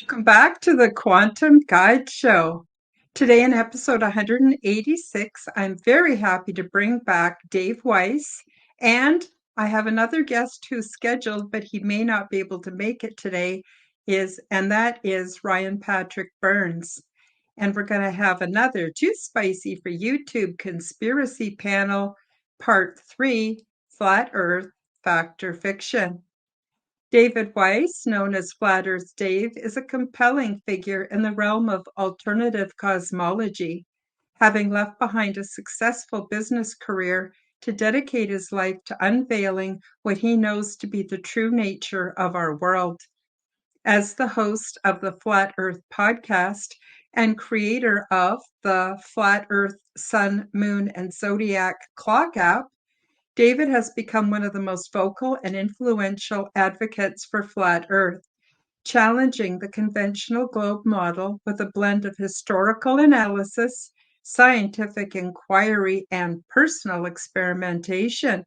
Welcome back to the Quantum Guide Show. Today, in episode 186, I'm very happy to bring back Dave Weiss, and I have another guest who's scheduled, but he may not be able to make it today, and that is Ryan Patrick Burns. And we're going to have another Too Spicy for YouTube Conspiracy Panel, Part 3, Flat Earth, Fact or Fiction. David Weiss, known as Flat Earth Dave, is a compelling figure in the realm of alternative cosmology, having left behind a successful business career to dedicate his life to unveiling what he knows to be the true nature of our world. As the host of the Flat Earth podcast and creator of the Flat Earth Sun, Moon, and Zodiac Clock app, David has become one of the most vocal and influential advocates for flat Earth, challenging the conventional globe model with a blend of historical analysis, scientific inquiry, and personal experimentation.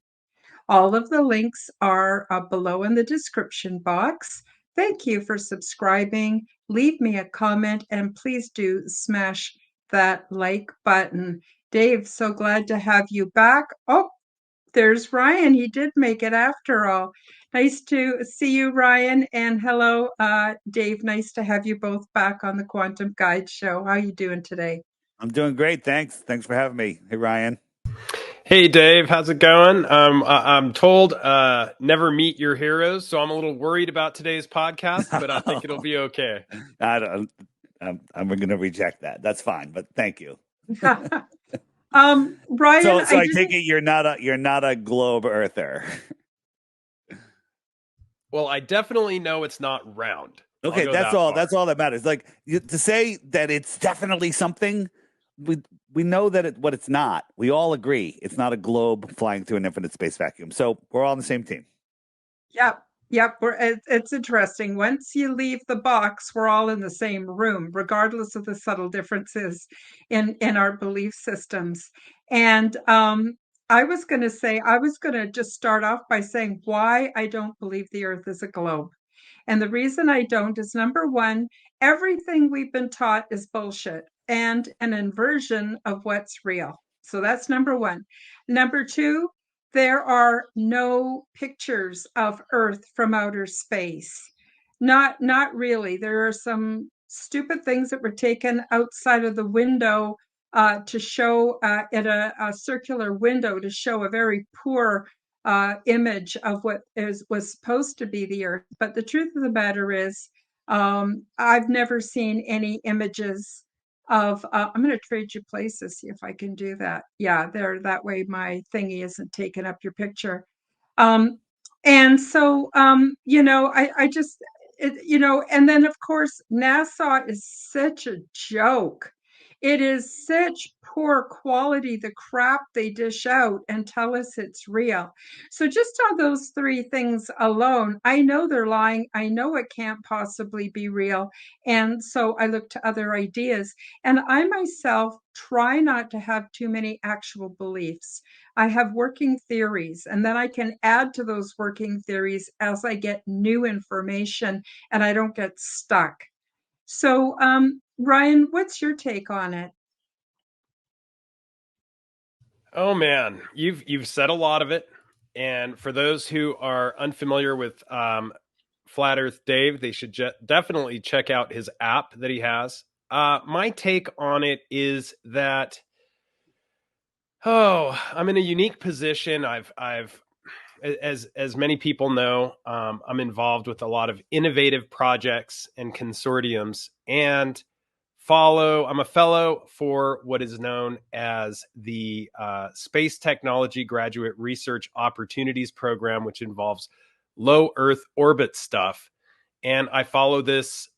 All of the links are below in the description box. Thank you for subscribing. Leave me a comment and please do smash that like button. Dave, so glad to have you back. Oh, there's Ryan. He did make it after all. Nice to see you, Ryan. And hello, Dave. Nice to have you both back on the Quantum Guide Show. How are you doing today? I'm doing great. Thanks. Thanks for having me. Hey, Ryan. Hey, Dave. How's it going? I'm told never meet your heroes, so I'm a little worried about today's podcast, but I think it'll be okay. I'm going to reject that. That's fine, but thank you. Ryan, so I take it you're not a globe earther. Well, I definitely know it's not round. Okay, that's all that matters. Like to say that it's definitely something, we know that what it's not. We all agree it's not a globe flying through an infinite space vacuum. So we're all on the same team. Yep. It's interesting. Once you leave the box, we're all in the same room, regardless of the subtle differences in our belief systems. And I was going to just start off by saying why I don't believe the Earth is a globe. And the reason I don't is number one, everything we've been taught is bullshit and an inversion of what's real. So that's number one. Number two, there are no pictures of Earth from outer space. Not really. There are some stupid things that were taken outside of the window to show at a circular window to show a very poor image of what was supposed to be the Earth. But the truth of the matter is, I've never seen any images of. I'm going to trade you places, see if I can do that. Yeah, there. That way, my thingy isn't taking up your picture. And so, I just, and then of course, NASA is such a joke. It is such poor quality, the crap they dish out and tell us it's real. So just on those three things alone, I know they're lying. I know it can't possibly be real. And so I look to other ideas. And I myself try not to have too many actual beliefs. I have working theories, and then I can add to those working theories as I get new information and I don't get stuck. So, Ryan, what's your take on it? Oh man, you've said a lot of it, and for those who are unfamiliar with Flat Earth Dave, they should definitely check out his app that he has. My take on it is that I'm in a unique position. I've as many people know, I'm involved with a lot of innovative projects and consortiums, and I'm a fellow for what is known as the Space Technology Graduate Research Opportunities Program, which involves low Earth orbit stuff. And I follow this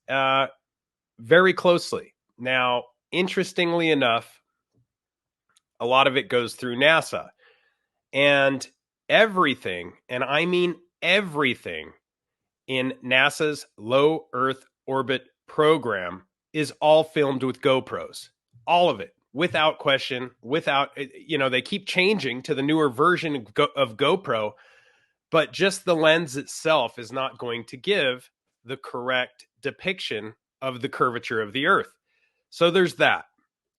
very closely. Now, interestingly enough, a lot of it goes through NASA. And everything, and I mean everything, in NASA's low Earth orbit program is all filmed with GoPros. All of it, without question, they keep changing to the newer version of GoPro, but just the lens itself is not going to give the correct depiction of the curvature of the Earth. So there's that.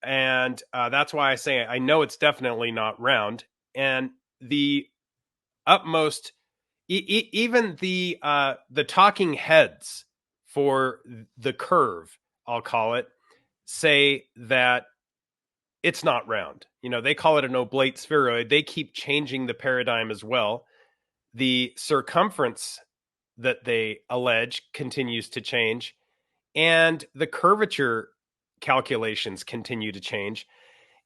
And that's why I say I know it's definitely not round. And the utmost, even the talking heads for the curve, I'll call it, say that it's not round. You know, they call it an oblate spheroid. They keep changing the paradigm as well. The circumference that they allege continues to change, and the curvature calculations continue to change.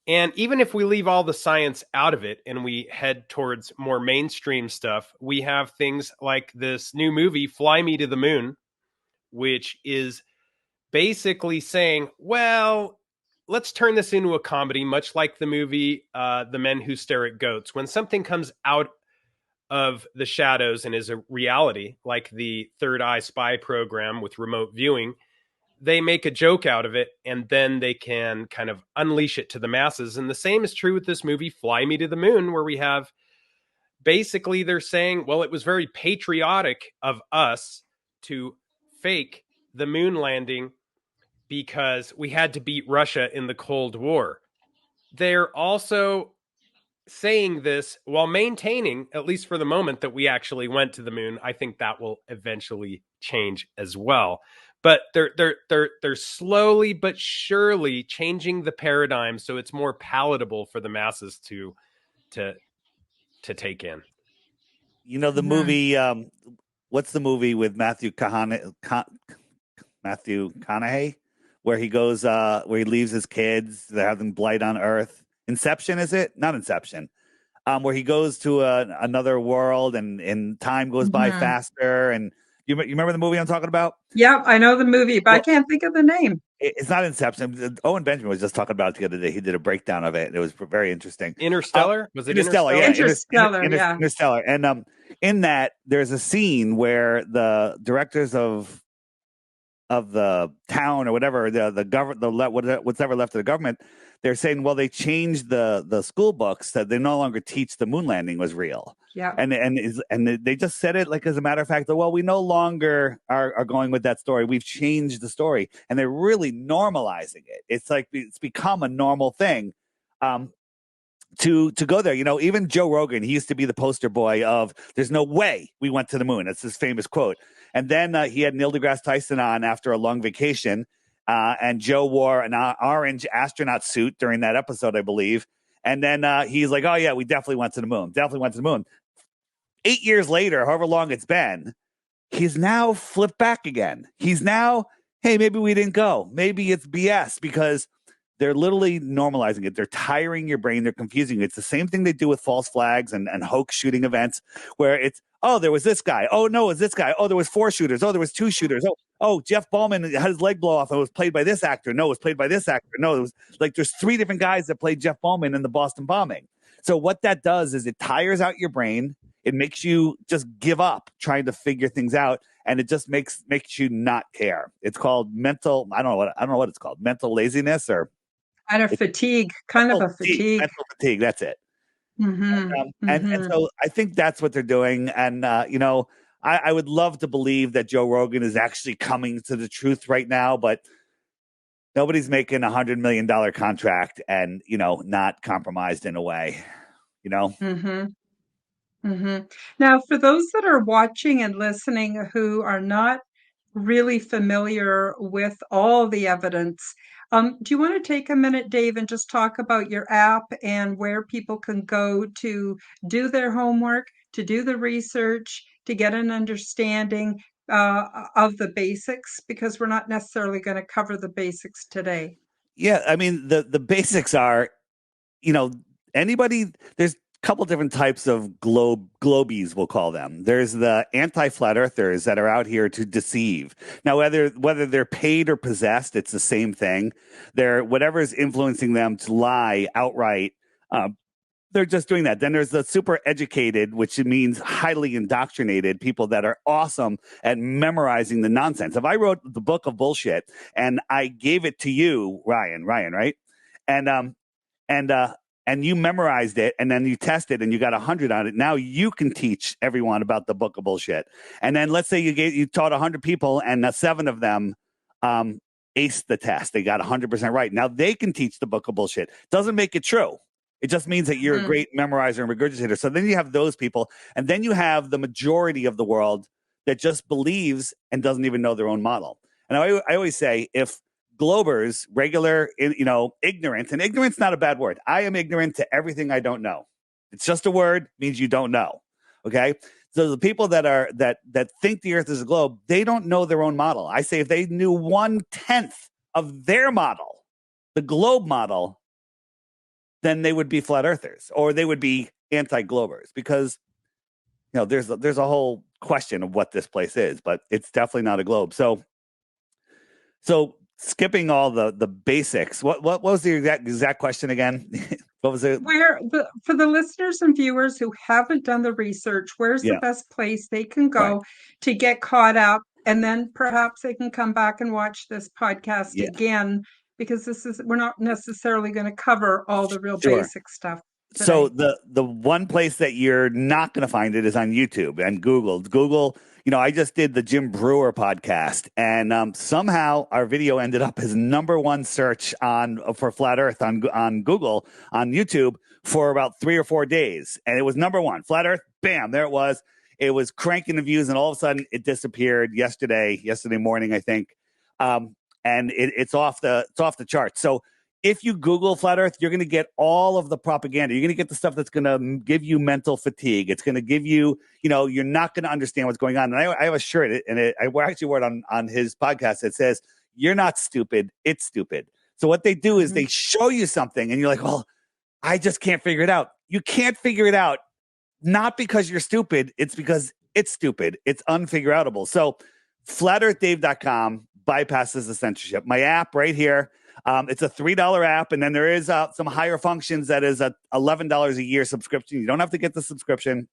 And even if we leave all the science out of it and we head towards more mainstream stuff, we have things like this new movie, Fly Me to the Moon, which is basically saying, well, let's turn this into a comedy, much like the movie The Men Who Stare at Goats. When something comes out of the shadows and is a reality, like the Third Eye spy program with remote viewing, they make a joke out of it and then they can kind of unleash it to the masses. And the same is true with this movie, Fly Me to the Moon, where we have basically they're saying, well, it was very patriotic of us to fake the moon landing because we had to beat Russia in the Cold War. They're also saying this while maintaining, at least for the moment, that we actually went to the moon. I think that will eventually change as well. But they're slowly but surely changing the paradigm so it's more palatable for the masses to take in. You know, the movie, what's the movie with Matthew McConaughey, where he goes, where he leaves his kids, they're having blight on Earth. Inception, is it? Not Inception. Where he goes to another world and time goes by faster. And you remember the movie I'm talking about? Yep, I know the movie, but I can't think of the name. It's not Inception. Owen Benjamin was just talking about it the other day. He did a breakdown of it. And it was very interesting. Interstellar? Was it Interstellar? Yeah, Interstellar, yeah. Interstellar. And in that, there's a scene where the directors of the town or whatever, the government, what's ever left of the government, they're saying, well, they changed the school books that they no longer teach the moon landing was real. Yeah. And they just said it like as a matter of fact, that, well, we no longer are going with that story. We've changed the story, and they're really normalizing it. It's like it's become a normal thing. To go there, you know, even Joe Rogan, he used to be the poster boy of "There's no way we went to the moon." That's his famous quote. And then he had Neil deGrasse Tyson on after a long vacation, and Joe wore an orange astronaut suit during that episode, I believe. And then he's like, "Oh yeah, we definitely went to the moon. Definitely went to the moon." 8 years later, however long it's been, he's now flipped back again. He's now, hey, maybe we didn't go. Maybe it's BS because they're literally normalizing it. They're tiring your brain. They're confusing you. It's the same thing they do with false flags and hoax shooting events where it's, oh, there was this guy. Oh, no, it was this guy. Oh, there was 4 shooters. Oh, there was 2 shooters. Oh, Jeff Ballman had his leg blow off and it was played by this actor. No, it was played by this actor. No, it was like there's 3 different guys that played Jeff Ballman in the Boston bombing. So what that does is it tires out your brain. It makes you just give up trying to figure things out, and it just makes you not care. It's called mental. I don't know what it's called. Mental laziness or Fatigue. Kind of a fatigue. Mental fatigue. That's it. Mm-hmm. And so I think that's what they're doing. And you know, I would love to believe that Joe Rogan is actually coming to the truth right now, but nobody's making $100 million contract and, you know, not compromised in a way, you know. Mm-hmm. Mm-hmm. Now, for those that are watching and listening who are not really familiar with all the evidence, do you want to take a minute, Dave, and just talk about your app and where people can go to do their homework, to do the research, to get an understanding of the basics? Because we're not necessarily going to cover the basics today. Yeah, I mean, the basics are, you know, there's a couple different types of globies, we'll call them. There's the anti-flat earthers that are out here to deceive. Now, whether they're paid or possessed, it's the same thing. They're whatever is influencing them to lie outright. They're just doing that. Then there's the super educated, which means highly indoctrinated people that are awesome at memorizing the nonsense. If I wrote the book of bullshit and I gave it to you, Ryan, right? And you memorized it, and then you tested, and you got 100 on it. Now you can teach everyone about the book of bullshit. And then let's say you taught 100 people, and 7 of them aced the test. They got 100% right. Now they can teach the book of bullshit. Doesn't make it true. It just means that you're a great memorizer and regurgitator. So then you have those people, and then you have the majority of the world that just believes and doesn't even know their own model. And I always say, if Globers, regular, ignorant, and ignorant's not a bad word. I am ignorant to everything I don't know. It's just a word, means you don't know. Okay? So the people that think the Earth is a globe, they don't know their own model. I say if they knew 1/10 of their model, the globe model, then they would be flat earthers, or they would be anti-globers, because there's a whole question of what this place is, but it's definitely not a globe. So skipping all the basics, what was the exact question again? What was it? For the listeners and viewers who haven't done the research, where's the best place they can go to get caught up, and then perhaps they can come back and watch this podcast again, because we're not necessarily going to cover all the real basic stuff today. So the one place that you're not going to find it is on YouTube and Google. Google, I just did the Jim Brewer podcast, and somehow our video ended up as #1 search for Flat Earth on Google, on YouTube, for about 3 or 4 days. And it was #1, Flat Earth, bam, there it was. It was cranking the views, and all of a sudden it disappeared yesterday morning, I think. And it's off the charts. So if you Google Flat Earth, you're going to get all of the propaganda. You're going to get the stuff that's going to give you mental fatigue. It's going to give you, you're not going to understand what's going on. And I have a shirt, and I actually wore it on his podcast that says, "You're not stupid, it's stupid." So what they do is they show you something, and you're like, well, I just can't figure it out. You can't figure it out, not because you're stupid. It's because it's stupid. It's unfigureoutable. So flatearthdave.com bypasses the censorship. My app right here. It's a $3 app, and then there is some higher functions that is a $11 a year subscription. You don't have to get the subscription.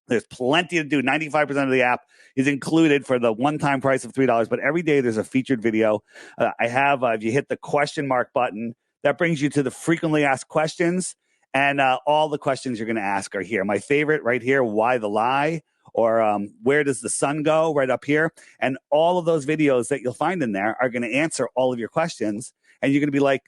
There's plenty to do. 95% of the app is included for the one-time price of $3, but every day there's a featured video. If you hit the question mark button, that brings you to the frequently asked questions, and all the questions you're going to ask are here. My favorite right here, why the lie? Or where does the sun go, right up here? And all of those videos that you'll find in there are going to answer all of your questions. And you're going to be like,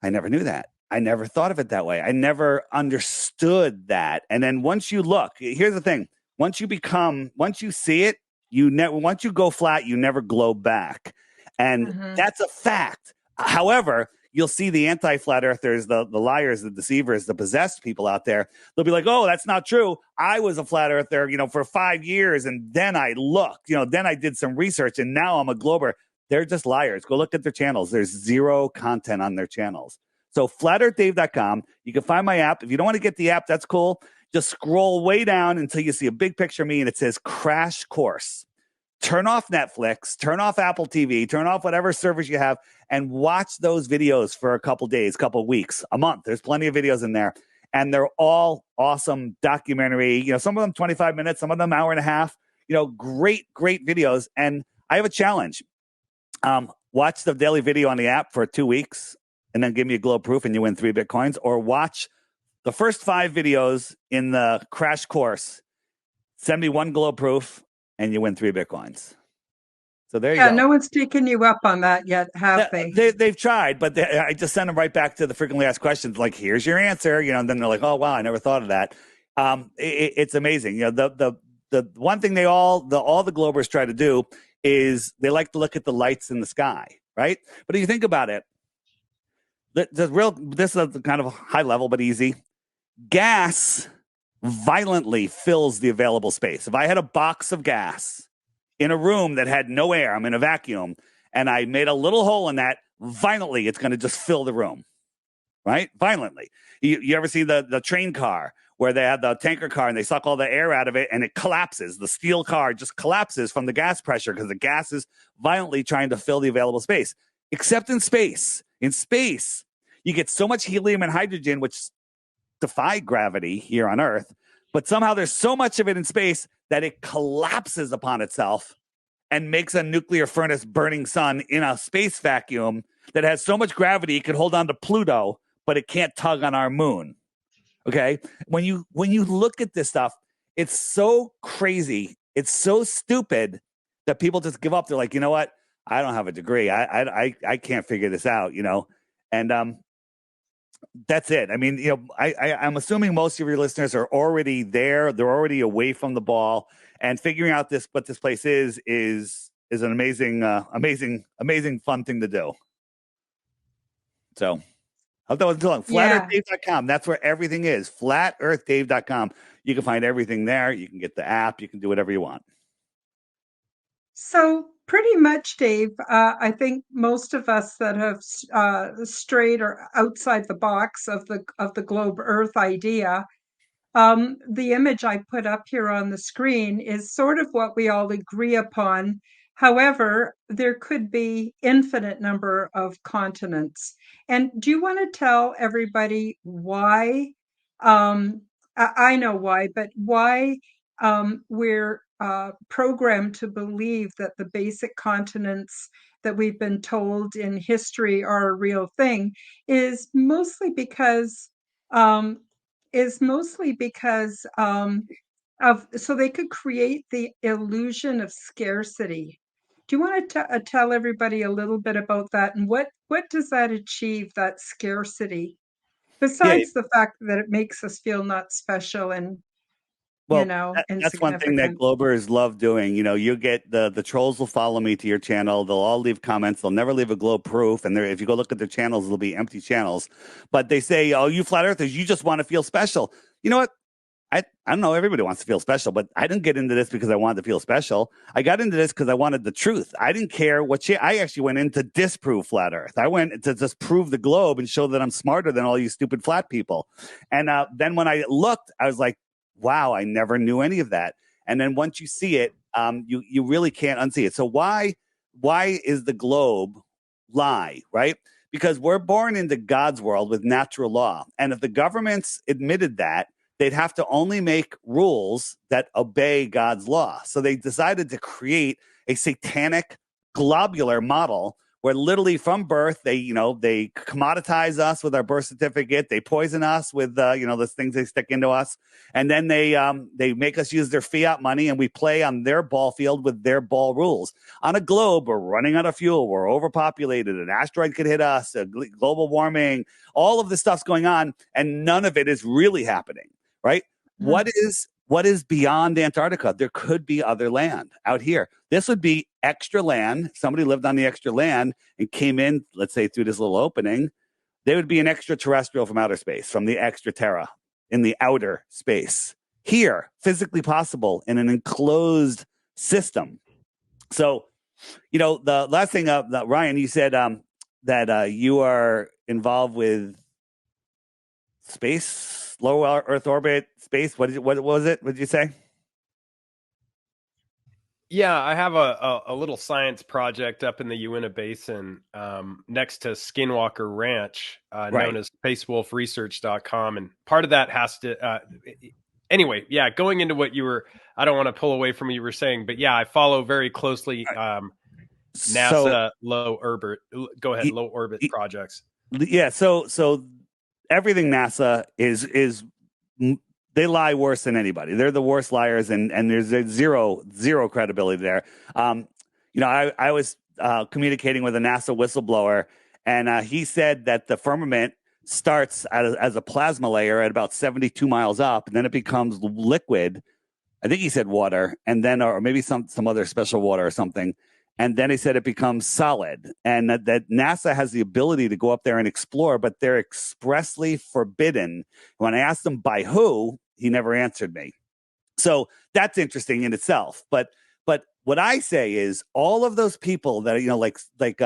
I never knew that. I never thought of it that way. I never understood that. And then once you look, here's the thing. Once you see it, once you go flat, you never globe back. And that's a fact. However, you'll see the anti-flat earthers, the liars, the deceivers, the possessed people out there. They'll be like, oh, that's not true. I was a flat earther, for 5 years. And then I looked, then I did some research, and now I'm a glober. They're just liars. Go look at their channels. There's zero content on their channels. So flatearthdave.com. You can find my app. If you don't want to get the app, that's cool. Just scroll way down until you see a big picture of me, and it says Crash Course. Turn off Netflix, turn off Apple TV, turn off whatever service you have, and watch those videos for a couple days, couple weeks, a month. There's plenty of videos in there, and they're all awesome documentary. Some of them 25 minutes, some of them hour and a half. Great videos. And I have a challenge. Watch the daily video on the app for 2 weeks, and then give me a globe proof, and you win 3 Bitcoins. Or watch the first 5 videos in the Crash Course. Send me 1 globe proof, and you win 3 Bitcoins. So there you go. Yeah, no one's taken you up on that yet, have they? They've tried, but I just send them right back to the frequently asked questions. Like, here's your answer, and then they're like, oh, wow, I never thought of that. It's amazing. The one thing all the Globers try to do is they like to look at the lights in the sky, right? But if you think about it, this is kind of high level, but easy. Gas violently fills the available space. If I had a box of gas in a room that had no air, I'm in a vacuum, and I made a little hole in that, violently, it's going to just fill the room, right? Violently. You ever see the train car where they have the tanker car and they suck all the air out of it and it collapses? The steel car just collapses from the gas pressure because the gas is violently trying to fill the available space. Except in space. In space, you get so much helium and hydrogen, which defy gravity here on Earth, but somehow there's so much of it in space that it collapses upon itself and makes a nuclear furnace burning sun in a space vacuum that has so much gravity it could hold on to Pluto, but it can't tug on our moon. Okay? When you look at this stuff, it's so crazy, it's so stupid that people just give up. They're like, you know what? I don't have a degree. I can't figure this out, and that's it. I mean, I'm assuming most of your listeners are already there. They're already away from the ball, and figuring out what this place is an amazing fun thing to do. So I hope that wasn't too long. Yeah. FlatEarthDave.com. That's where everything is. FlatEarthDave.com. You can find everything there. You can get the app. You can do whatever you want. So pretty much, Dave, I think most of us that have strayed or outside the box of the globe Earth idea, the image I put up here on the screen is sort of what we all agree upon. However, there could be infinite number of continents. And do you want to tell everybody why? I know why, but why we're programmed to believe that the basic continents that we've been told in history are a real thing is mostly because um, of so they could create the illusion of scarcity. Do you want to tell everybody a little bit about that and what does that achieve, that scarcity, Yeah. besides the fact that it makes us feel not special and Well, that's one thing that insignificant? Globers love doing. You get the trolls will follow me to your channel. They'll all leave comments. They'll never leave a globe proof. And if you go look at their channels, it'll be empty channels. But they say, "Oh, you flat earthers, you just want to feel special." You know what? I don't know. Everybody wants to feel special, but I didn't get into this because I wanted to feel special. I got into this because I wanted the truth. I didn't care I actually went in to disprove flat Earth. I went to just prove the globe and show that I'm smarter than all you stupid flat people. And then when I looked, I was like, wow, I never knew any of that. And then once you see it, you really can't unsee it. So why is the globe lie, right? Because we're born into God's world with natural law. And if the governments admitted that, they'd have to only make rules that obey God's law. So they decided to create a satanic globular model where literally from birth, they commoditize us with our birth certificate. They poison us with, those things they stick into us. And then they make us use their fiat money and we play on their ball field with their ball rules. On a globe, we're running out of fuel. We're overpopulated. An asteroid could hit us, global warming, all of this stuff's going on. And none of it is really happening, right? Mhm. What is beyond Antarctica? There could be other land out here. This would be extra land. Somebody lived on the extra land and came in, let's say, through this little opening. They would be an extraterrestrial from outer space, from the extra terra, in the outer space. Here, physically possible in an enclosed system. So, the last thing, Ryan, you said that you are involved with space, low Earth orbit, space. What was it? What did you say? Yeah, I have a little science project up in the Uinta Basin next to Skinwalker Ranch, known as spacewolfresearch.com. And part of that has to, anyway, yeah, going into what I don't want to pull away from what you were saying, but yeah, I follow very closely NASA low orbit projects. Yeah, so everything NASA is they lie worse than anybody. They're the worst liars, and there's zero credibility there. I was communicating with a NASA whistleblower, and he said that the firmament starts as a plasma layer at about 72 miles up, and then it becomes liquid. I think he said water, and then or maybe some other special water or something. And then he said it becomes solid, and that NASA has the ability to go up there and explore, but they're expressly forbidden. When I asked him by who, he never answered me. So that's interesting in itself. But what I say is all of those people that like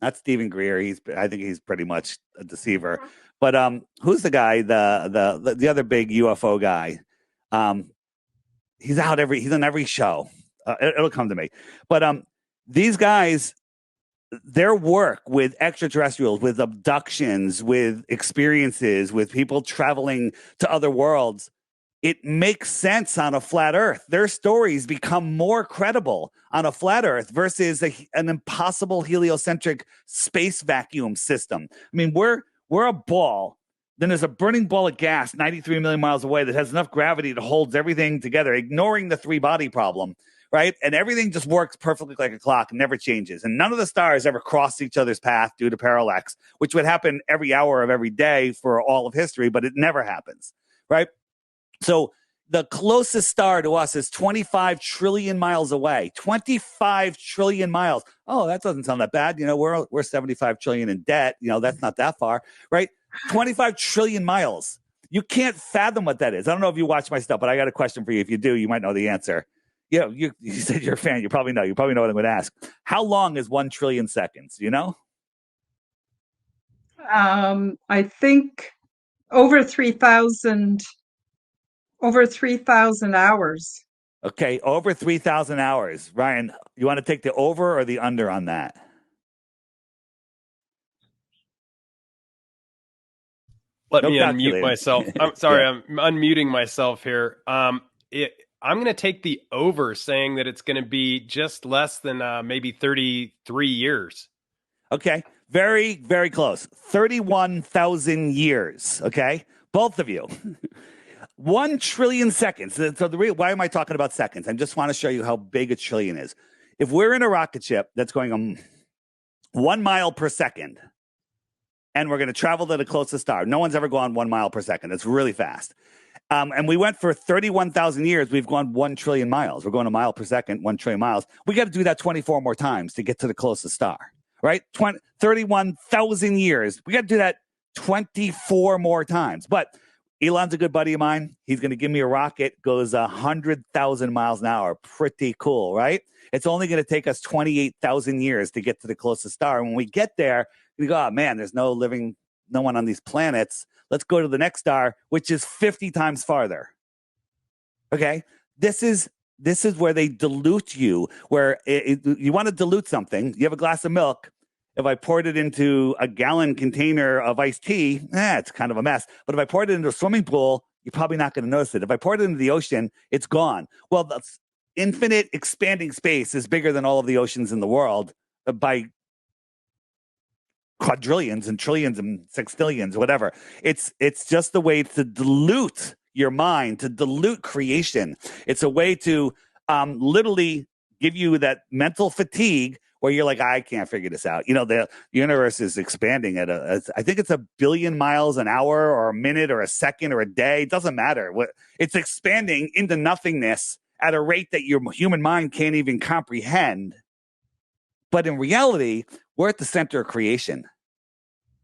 not Stephen Greer. I think he's pretty much a deceiver. But who's the guy? The other big UFO guy. He's on every show. It'll come to me. But these guys, their work with extraterrestrials, with abductions, with experiences, with people traveling to other worlds, it makes sense on a flat Earth. Their stories become more credible on a flat Earth versus an impossible heliocentric space vacuum system. I mean, we're a ball. Then there's a burning ball of gas 93 million miles away that has enough gravity to hold everything together, ignoring the three-body problem. right? And everything just works perfectly like a clock and never changes. And none of the stars ever cross each other's path due to parallax, which would happen every hour of every day for all of history, but it never happens, right? So the closest star to us is 25 trillion miles away. 25 trillion miles. Oh, that doesn't sound that bad. You know, we're 75 trillion in debt. You know, that's not that far, right? 25 trillion miles. You can't fathom what that is. I don't know if you watch my stuff, but I got a question for you. If you do, you might know the answer. You know, you said you're a fan. You probably know. You probably know what I'm going to ask. How long is 1 trillion seconds? You know? I think over 3,000 hours. Okay, over 3,000 hours. Ryan, you want to take the over or the under on that? Let No me unmute calculator. myself. I'm sorry, Yeah. I'm unmuting myself here. I'm going to take the over, saying that it's going to be just less than maybe 33 years. Okay, very, very close. 31,000 years. Okay, both of you. 1 trillion seconds. So why am I talking about seconds? I just want to show you how big a trillion is. If we're in a rocket ship that's going 1 mile per second, and we're going to travel to the closest star. No one's ever gone 1 mile per second. It's really fast. And we went for 31,000 years. We've gone 1 trillion miles. We're going a mile per second, 1 trillion miles. We got to do that 24 more times to get to the closest star, right? 31,000 years. We got to do that 24 more times. But Elon's a good buddy of mine. He's going to give me a rocket, goes 100,000 miles an hour. Pretty cool, right? It's only going to take us 28,000 years to get to the closest star. And when we get there, we go, oh man, there's no one on these planets. Let's go to the next star, which is 50 times farther. Okay, this is where they dilute you. Where you want to dilute something, you have a glass of milk. If I poured it into a gallon container of iced tea, it's kind of a mess. But if I poured it into a swimming pool, you're probably not going to notice it. If I poured it into the ocean, it's gone. Well, the infinite expanding space is bigger than all of the oceans in the world by quadrillions and trillions and sextillions, whatever. It's just the way to dilute your mind, to dilute creation. It's a way to literally give you that mental fatigue where you're like, I can't figure this out. You know, the universe is expanding at I think it's 1 billion miles an hour or a minute or a second or a day. It doesn't matter. It's expanding into nothingness at a rate that your human mind can't even comprehend. But in reality, we're at the center of creation.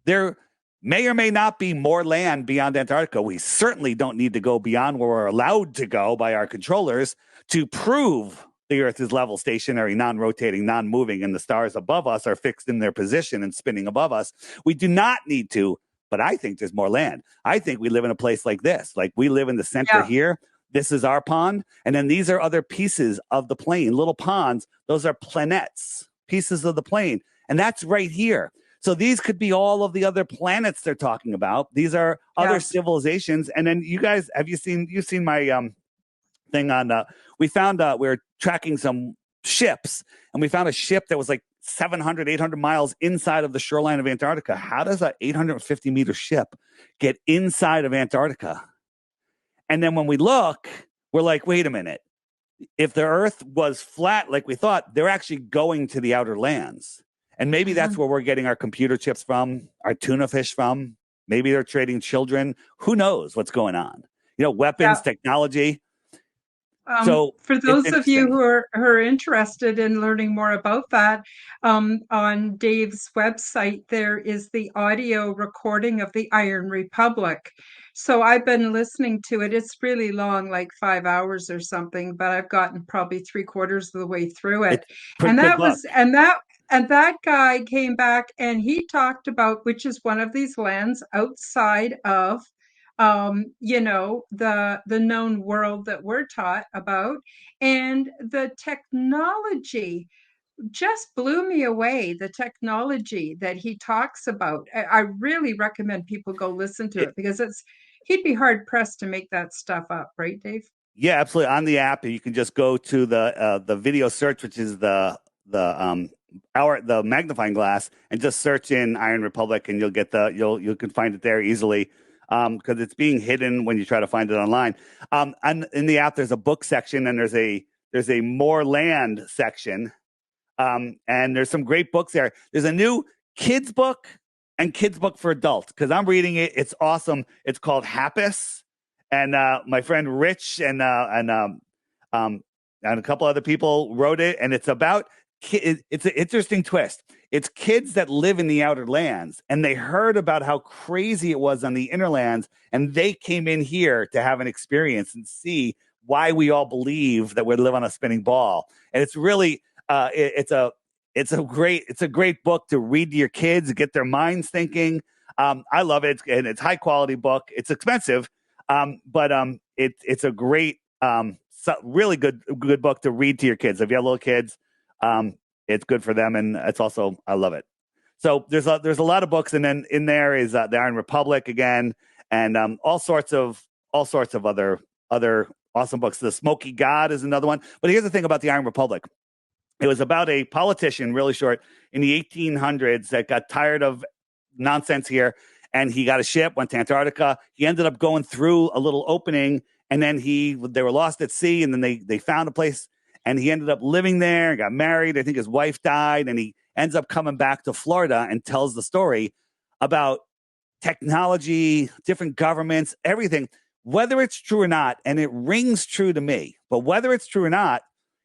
There may or may not be more land beyond Antarctica. We certainly don't need to go beyond where we're allowed to go by our controllers to prove the Earth is level, stationary, non-rotating, non-moving, and the stars above us are fixed in their position and spinning above us. We do not need to, but I think there's more land. I think we live in a place like this. Like we live in the center here. This is our pond. And then these are other pieces of the plane, little ponds. Those are planets, pieces of the plane. And that's right here. So these could be all of the other planets they're talking about. These are other civilizations. And then you guys, you've seen my thing on, we found, we're tracking some ships and we found a ship that was like 700, 800 miles inside of the shoreline of Antarctica. How does a 850 meter ship get inside of Antarctica? And then when we look, we're like, wait a minute. If the Earth was flat like we thought, they're actually going to the outer lands. And maybe that's where we're getting our computer chips from, our tuna fish from. Maybe they're trading children. Who knows what's going on? You know, weapons, technology. So for those of you who are interested in learning more about that, on Dave's website, there is the audio recording of the Iron Republic. So I've been listening to it. It's really long, like 5 hours or something, but I've gotten probably 3/4 of the way through it. And that guy came back and he talked about, which is one of these lands outside of the known world that we're taught about. And the technology just blew me away, the technology that he talks about. I really recommend people go listen to it because he'd be hard pressed to make that stuff up, right, Dave? Yeah, absolutely. On the app, you can just go to the video search, which is the magnifying glass, and just search in Iron Republic, and you'll get you can find it there easily. Because it's being hidden when you try to find it online. And in the app, there's a book section and there's there's a more land section. And there's some great books there. There's a new kids book and kids book for adults, because I'm reading it. It's awesome. It's called Happus. And my friend Rich and a couple other people wrote it. And it's about it's an interesting twist. It's kids that live in the outer lands, and they heard about how crazy it was on the inner lands, and they came in here to have an experience and see why we all believe that we live on a spinning ball. And it's really it's a great book to read to your kids, get their minds thinking. I love it, and it's high quality book. It's expensive, but it's a great, really good book to read to your kids. If you have little kids, it's good for them, and it's also, I love it. So there's a lot of books, and then in there is the Iron Republic again, and all sorts of other awesome books. The Smoky God is another one. But here's the thing about the Iron Republic. It was about a politician, really short, in the 1800s that got tired of nonsense here, and he got a ship, went to Antarctica. He ended up going through a little opening, and then they were lost at sea, and then they found a place, and he ended up living there, got married. I think his wife died, and he ends up coming back to Florida and tells the story about technology, different governments, everything, whether it's true or not, and it rings true to me. But whether it's true or not,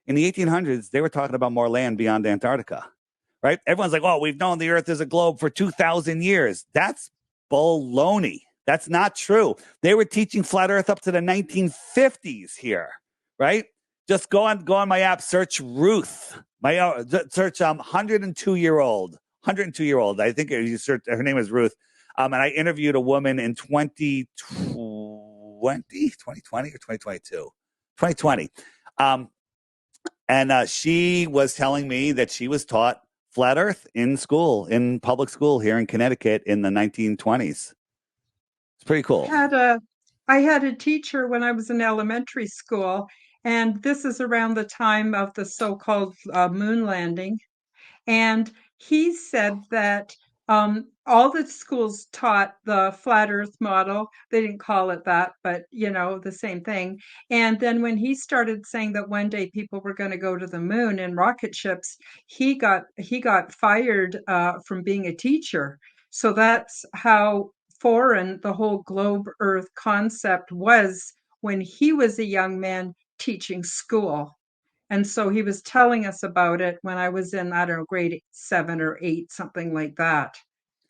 in the 1800s, they were talking about more land beyond Antarctica, right? Everyone's like, oh, we've known the Earth is a globe for 2,000 years. That's baloney. That's not true. They were teaching flat Earth up to the 1950s here, right? Just go on my app, search Ruth. Search 102-year-old. I think you search, her name is Ruth. And I interviewed a woman in 2020 or 2022? 2020. And she was telling me that she was taught flat Earth in school, in public school here in Connecticut in the 1920s. It's pretty cool. I had a teacher when I was in elementary school, and this is around the time of the so-called moon landing. And he said that all the schools taught the flat Earth model. They didn't call it that, but the same thing. And then when he started saying that one day people were going to go to the moon in rocket ships, he got fired from being a teacher. So that's how foreign the whole globe Earth concept was when he was a young man teaching school. And so he was telling us about it when I was in, I don't know, grade 7 or 8, something like that.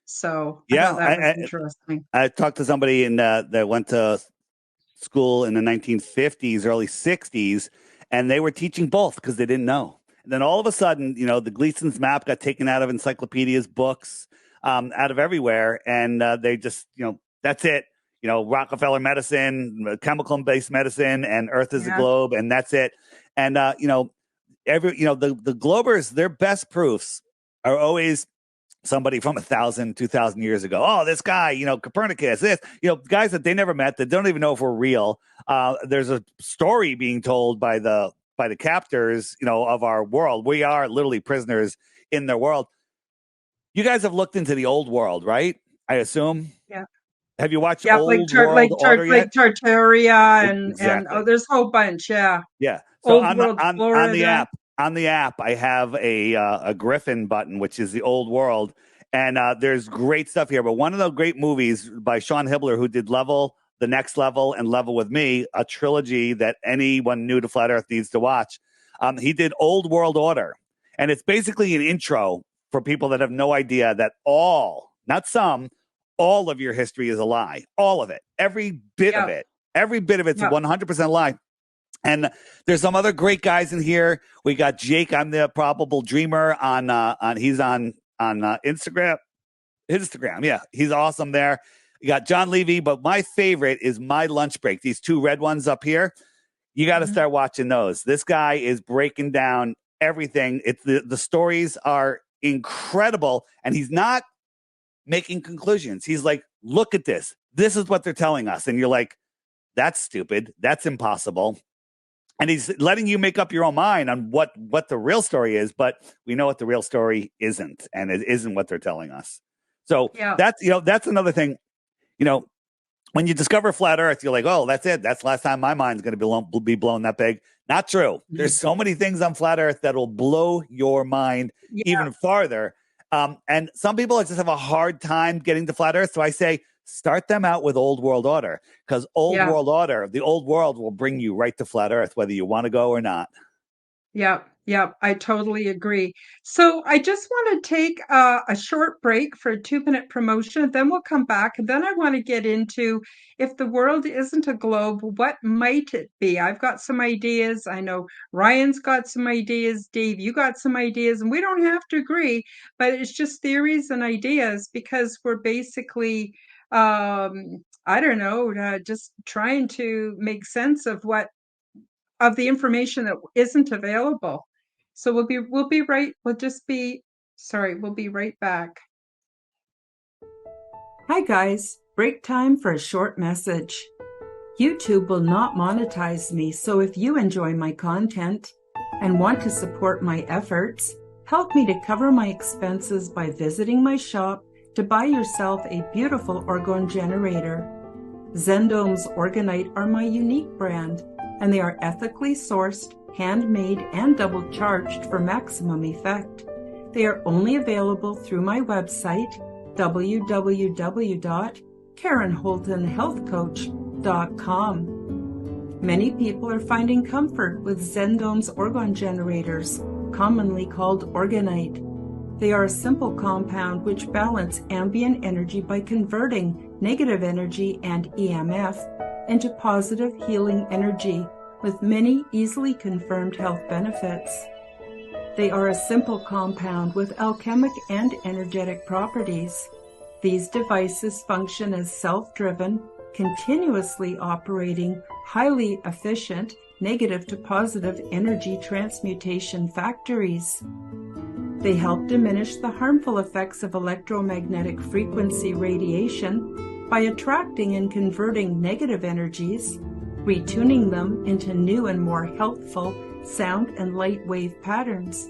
So I thought that was interesting. I talked to somebody that went to school in the 1950s, early 60s, and they were teaching both because they didn't know. And then all of a sudden, the Gleason's map got taken out of encyclopedias, books, out of everywhere. And they just, that's it. Rockefeller medicine, chemical-based medicine, and Earth is a globe, and that's it. And the Globers, their best proofs are always somebody from 1,000, 2,000 years ago. Oh, this guy, Copernicus, this, guys that they never met, that don't even know if we're real. There's a story being told by the captors, of our world. We are literally prisoners in their world. You guys have looked into the old world, right? I assume. Yeah. Have you watched Old World Order yet? Like Tartaria and Exactly. there's a whole bunch. Yeah. Yeah. So Old World Florida. On the app, I have a Griffin button, which is the old world. And there's great stuff here. But one of the great movies by Sean Hibbler, who did Level, The Next Level, and Level with Me, a trilogy that anyone new to Flat Earth needs to watch. He did Old World Order. And it's basically an intro for people that have no idea that all of your history is a lie. All of it. Every bit of it. Every bit of it's 100% lie. And there's some other great guys in here. We got Jake. I'm the Probable Dreamer he's on Instagram. Yeah, he's awesome there. You got John Levy, but my favorite is My Lunch Break. These two red ones up here. You got to start watching those. This guy is breaking down everything. It's the stories are incredible, and he's not making conclusions. He's like, look at this. This is what they're telling us. And you're like, that's stupid. That's impossible. And he's letting you make up your own mind on what the real story is, but we know what the real story isn't, and it isn't what they're telling us. So that's another thing. when you discover flat Earth, you're like, oh, that's it. That's the last time my mind's going to be blown that big. Not true. There's so many things on flat Earth that will blow your mind Yeah, even farther. And some people just have a hard time getting to flat Earth. So I say, start them out with old world order, because old yeah. world order, the old world will bring you right to flat Earth, whether you want to go or not. Yeah, yeah, I totally agree. So I just want to take a short break for a 2-minute promotion, then we'll come back. And then I want to get into, if the world isn't a globe, what might it be? I've got some ideas. I know Ryan's got some ideas. Dave, you got some ideas, and we don't have to agree, but it's just theories and ideas because we're basically, I don't know, just trying to make sense of the information that isn't available. So we'll be right back. Hi guys, break time for a short message. YouTube will not monetize me, so if you enjoy my content and want to support my efforts, help me to cover my expenses by visiting my shop to buy yourself a beautiful orgone generator. Zendome's Orgonite are my unique brand, and they are ethically sourced, handmade, and double charged for maximum effect. They are only available through my website, www.karenholtonhealthcoach.com. Many people are finding comfort with Zendome's orgone generators, commonly called Orgonite. They are a simple compound which balance ambient energy by converting negative energy and EMF into positive healing energy with many easily confirmed health benefits. They are a simple compound with alchemic and energetic properties. These devices function as self-driven, continuously operating, highly efficient, negative to positive energy transmutation factories. They help diminish the harmful effects of electromagnetic frequency radiation by attracting and converting negative energies, retuning them into new and more healthful sound and light wave patterns.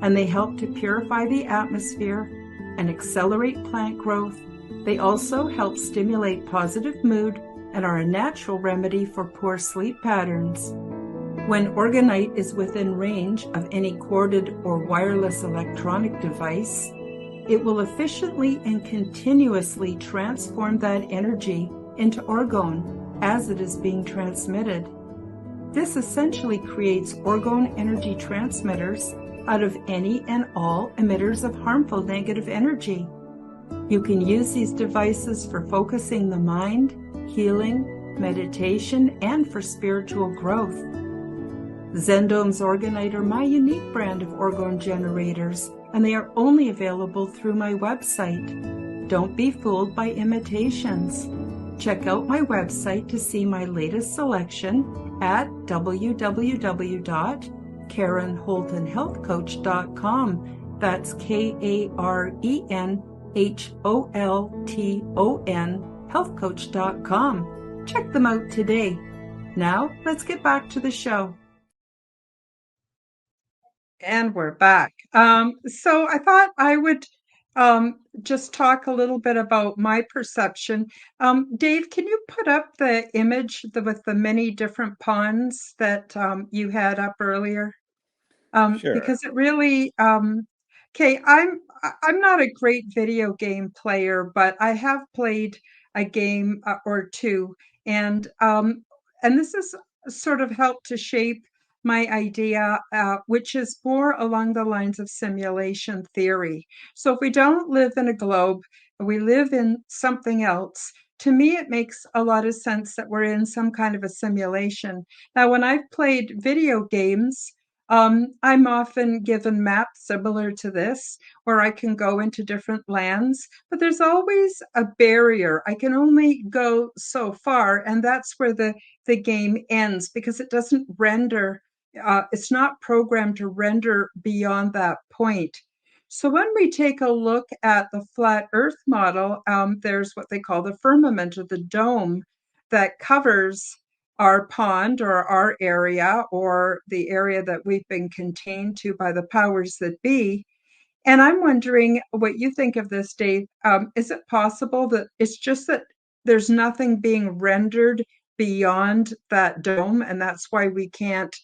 And they help to purify the atmosphere and accelerate plant growth. They also help stimulate positive mood and are a natural remedy for poor sleep patterns. When Orgonite is within range of any corded or wireless electronic device, it will efficiently and continuously transform that energy into orgone as it is being transmitted. This essentially creates orgone energy transmitters out of any and all emitters of harmful negative energy. You can use these devices for focusing the mind, healing, meditation, and for spiritual growth. Zendome's Orgonite are my unique brand of orgone generators, and they are only available through my website. Don't be fooled by imitations. Check out my website to see my latest selection at www.karenholtonhealthcoach.com. That's KarenHolton healthcoach.com. Check them out today. Now, let's get back to the show. And we're back. So I thought I would just talk a little bit about my perception. Dave, can you put up the image with the many different ponds that you had up earlier? Sure. Because it really, okay, I'm not a great video game player, but I have played a game or two, and this has sort of helped to shape my idea, which is more along the lines of simulation theory. So if we don't live in a globe, we live in something else. To me, it makes a lot of sense that we're in some kind of a simulation. Now, when I've played video games, I'm often given maps similar to this, where I can go into different lands, but there's always a barrier. I can only go so far, and that's where the game ends because it doesn't render, it's not programmed to render beyond that point. So when we take a look at the flat Earth model, there's what they call the firmament or the dome that covers our pond or our area or the area that we've been contained to by the powers that be. And I'm wondering what you think of this, Dave. Is it possible that it's just that there's nothing being rendered beyond that dome, and that's why we can't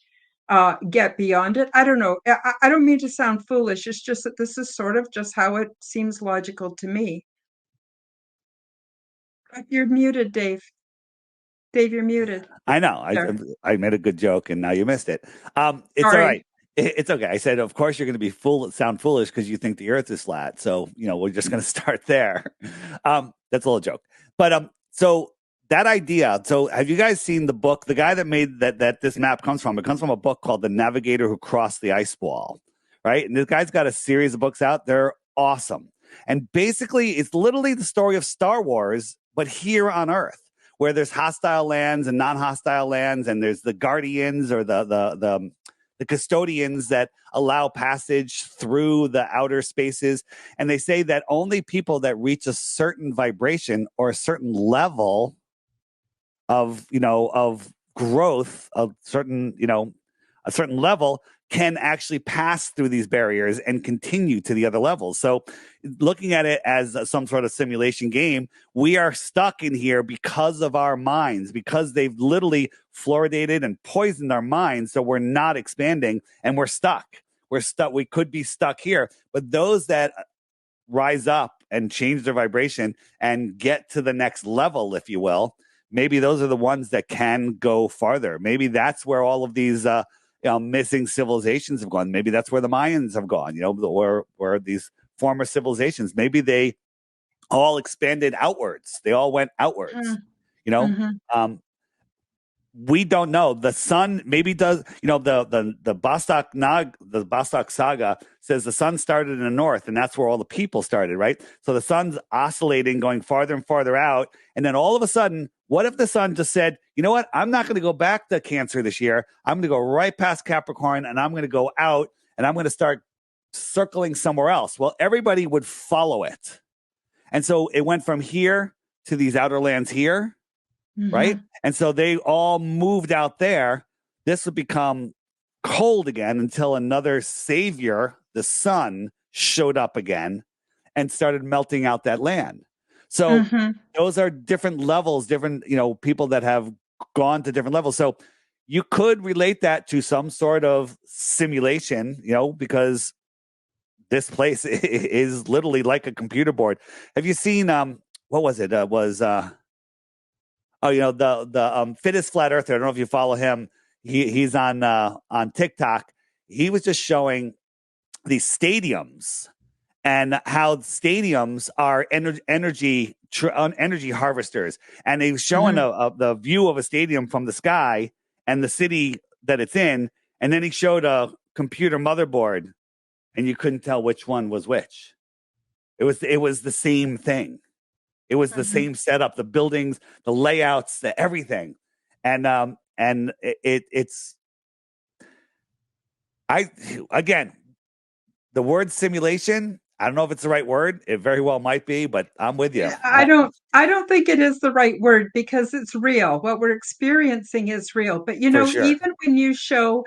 get beyond it. I don't know. I don't mean to sound foolish. It's just that this is sort of just how it seems logical to me. You're muted, Dave. Dave, you're muted. I know. There. I made a good joke, and now you missed it. It's all Sorry. right. It's okay. I said, of course, you're going to be sound foolish because you think the Earth is flat. So we're just going to start there. That's a little joke. But so that idea. So have you guys seen the book? The guy that made that this map comes from. It comes from a book called "The Navigator Who Crossed the Ice Wall," right? And this guy's got a series of books out. They're awesome. And basically, it's literally the story of Star Wars, but here on Earth, where there's hostile lands and non-hostile lands, and there's the guardians or the custodians that allow passage through the outer spaces. And they say that only people that reach a certain vibration or a certain level of growth, a certain level, can actually pass through these barriers and continue to the other levels. So looking at it as some sort of simulation game, we are stuck in here because of our minds, because they've literally fluoridated and poisoned our minds. So we're not expanding and we're stuck. We could be stuck here. But those that rise up and change their vibration and get to the next level, if you will, maybe those are the ones that can go farther. Maybe that's where all of these missing civilizations have gone. Maybe that's where the Mayans have gone, or these former civilizations. Maybe they all expanded outwards. They all went outwards, Mm-hmm. We don't know. The sun maybe does, the Bostock saga says the sun started in the north, and that's where all the people started, right? So the sun's oscillating, going farther and farther out. And then all of a sudden, what if the sun just said, you know what? I'm not going to go back to Cancer this year. I'm going to go right past Capricorn, and I'm going to go out, and I'm going to start circling somewhere else. Well, everybody would follow it. And so it went from here to these outer lands here, right? And so they all moved out there. This would become cold again until another savior, the sun, showed up again and started melting out that land. So those are different levels, different, people that have gone to different levels. So you could relate that to some sort of simulation, because this place is literally like a computer board. Have you seen, what was it? The fittest flat earther. I don't know if you follow him. He's on TikTok. He was just showing these stadiums and how stadiums are energy harvesters. And he was showing the view of a stadium from the sky and the city that it's in. And then he showed a computer motherboard, and you couldn't tell which one was which. It was the same thing. It was the same setup, the buildings, the layouts, the everything. And again, the word simulation, I don't know if it's the right word. It very well might be, but I'm with you. I don't think it is the right word, because it's real. What we're experiencing is real. But For sure. even when you show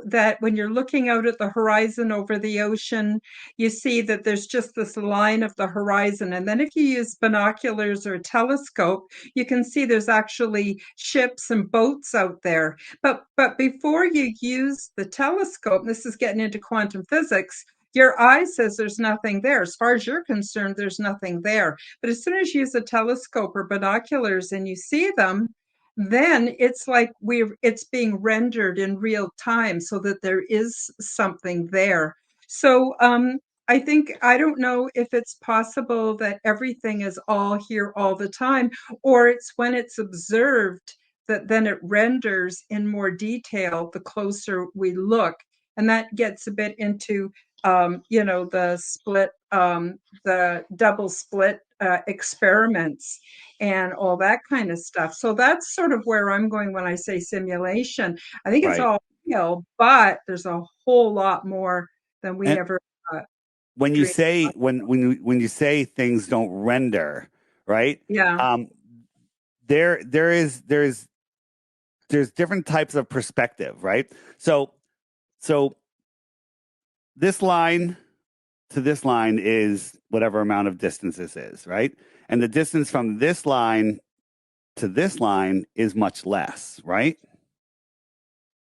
that, when you're looking out at the horizon over the ocean, you see that there's just this line of the horizon. And then if you use binoculars or a telescope, you can see there's actually ships and boats out there. But before you use the telescope, this is getting into quantum physics, your eye says there's nothing there. As far as you're concerned, there's nothing there. But as soon as you use a telescope or binoculars and you see them, then it's like it's being rendered in real time, so that there is something there. So I don't know if it's possible that everything is all here all the time, or it's when it's observed that then it renders in more detail the closer we look. And that gets a bit into the double split experiments and all that kind of stuff. So that's sort of where I'm going when I say simulation. I think it's Right. all real, but there's a whole lot more than we And ever when you dreamed. say when you say things don't render, right? Yeah. There's different types of perspective, right? So this line to this line is whatever amount of distance this is, right? And the distance from this line to this line is much less, right?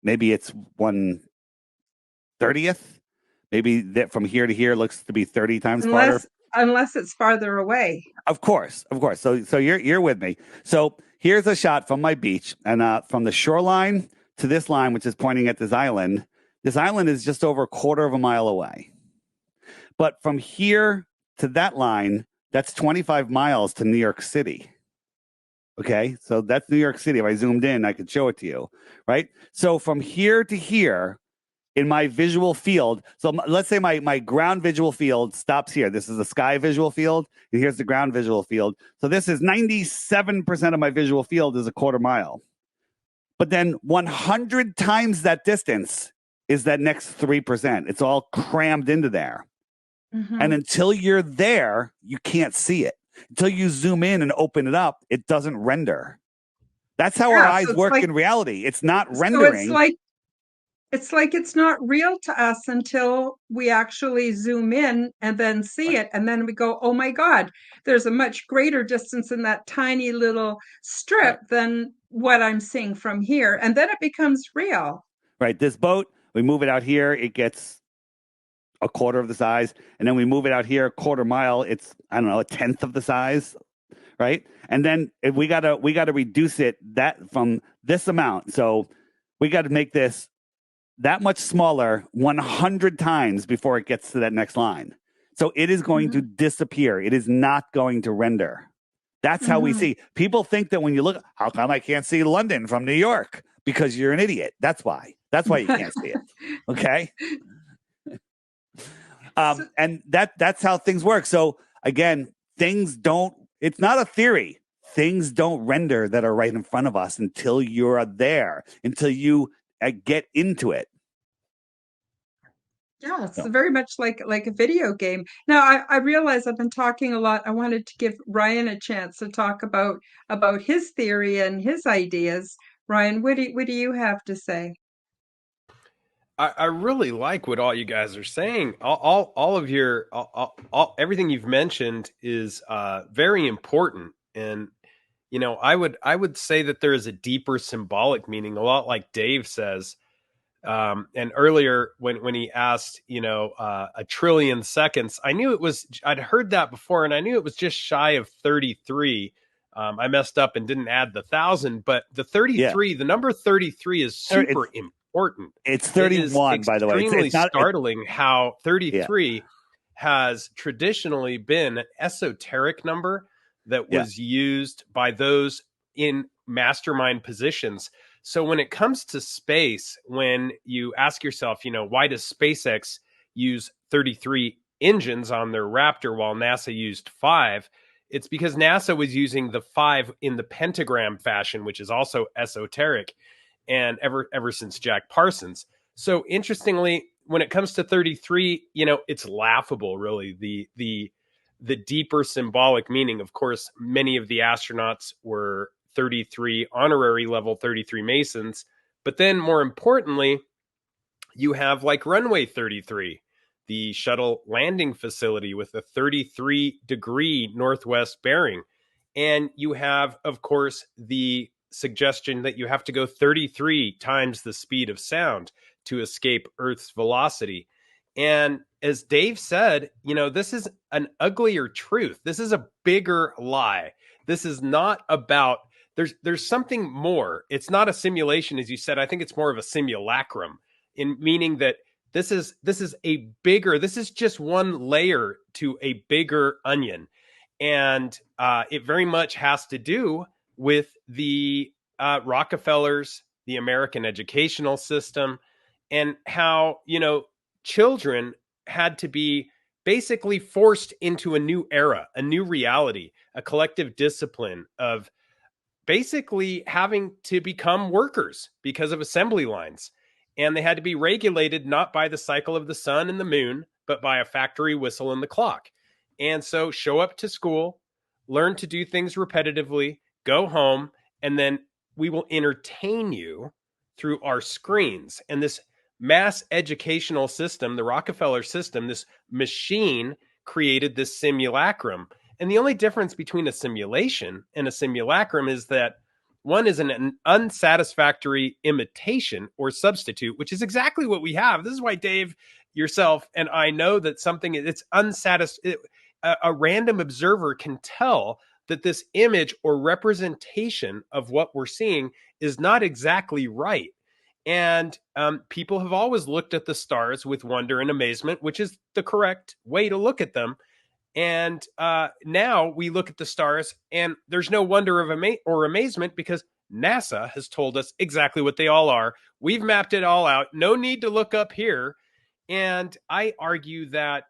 Maybe it's 1/30th. Maybe that from here to here looks to be 30 times farther. Unless it's farther away. Of course. So you're with me. So here's a shot from my beach, and from the shoreline to this line, which is pointing at this island. This island is just over a quarter of a mile away. But from here to that line, that's 25 miles to New York City. Okay, so that's New York City. If I zoomed in, I could show it to you, right? So from here to here in my visual field, so let's say my ground visual field stops here. This is the sky visual field, and here's the ground visual field. So this is 97% of my visual field is a quarter mile. But then 100 times that distance is that next 3%. It's all crammed into there. Mm-hmm. And until you're there, you can't see it. Until you zoom in and open it up, it doesn't render. That's how our eyes work in reality. It's not rendering. So it's like it's not real to us until we actually zoom in and then see it. And then we go, oh my God, there's a much greater distance in that tiny little strip than what I'm seeing from here. And then it becomes real. Right. This boat, we move it out here, it gets a quarter of the size. And then we move it out here a quarter mile, it's, I don't know, a tenth of the size. Right. And then if we gotta reduce it that from this amount. So we got to make this that much smaller 100 times before it gets to that next line. So it is going to disappear. It is not going to render. That's how we see. People think that when you look, how come I can't see London from New York? Because you're an idiot. That's why. That's why you can't see it. Okay. And that's how things work. So again, it's not a theory. Things don't render that are right in front of us until you're there, until you get into it. Yeah, it's very much like a video game. Now, I realize I've been talking a lot. I wanted to give Ryan a chance to talk about his theory and his ideas. Ryan, what do you have to say? I really like what all you guys are saying. All of your everything you've mentioned is very important, and I would say that there is a deeper symbolic meaning, a lot like Dave says. And earlier when he asked, a trillion seconds, I'd heard that before, and I knew it was just shy of 33. I messed up and didn't add the 1,000, but the 33, the number 33 is super important. It's 31, by the way. It's not startling how 33 has traditionally been an esoteric number that was used by those in mastermind positions. So when it comes to space, when you ask yourself, why does SpaceX use 33 engines on their Raptor while NASA used 5? It's because NASA was using the 5 in the pentagram fashion, which is also esoteric, and ever since Jack Parsons. So interestingly, when it comes to 33, it's laughable, really, the deeper symbolic meaning. Of course, many of the astronauts were 33 honorary level 33 Masons. But then more importantly, you have like runway 33, the shuttle landing facility with a 33-degree northwest bearing. And you have, of course, the suggestion that you have to go 33 times the speed of sound to escape Earth's velocity. And as Dave said, this is an uglier truth. This is a bigger lie. This is not about, there's something more. It's not a simulation, as you said. I think it's more of a simulacrum, in meaning that this is just one layer to a bigger onion. And it very much has to do with the Rockefellers, the American educational system, and how, children had to be basically forced into a new era, a new reality, a collective discipline of basically having to become workers because of assembly lines. And they had to be regulated not by the cycle of the sun and the moon, but by a factory whistle and the clock. And so show up to school, learn to do things repetitively, go home, and then we will entertain you through our screens. And this mass educational system, the Rockefeller system, this machine created this simulacrum. And the only difference between a simulation and a simulacrum is that one is an unsatisfactory imitation or substitute, which is exactly what we have. This is why Dave, yourself, and I know that something it's unsatisfactory. A random observer can tell that this image or representation of what we're seeing is not exactly right. And people have always looked at the stars with wonder and amazement, which is the correct way to look at them. And now we look at the stars and there's no wonder or amazement because NASA has told us exactly what they all are. We've mapped it all out. No need to look up here. And I argue that,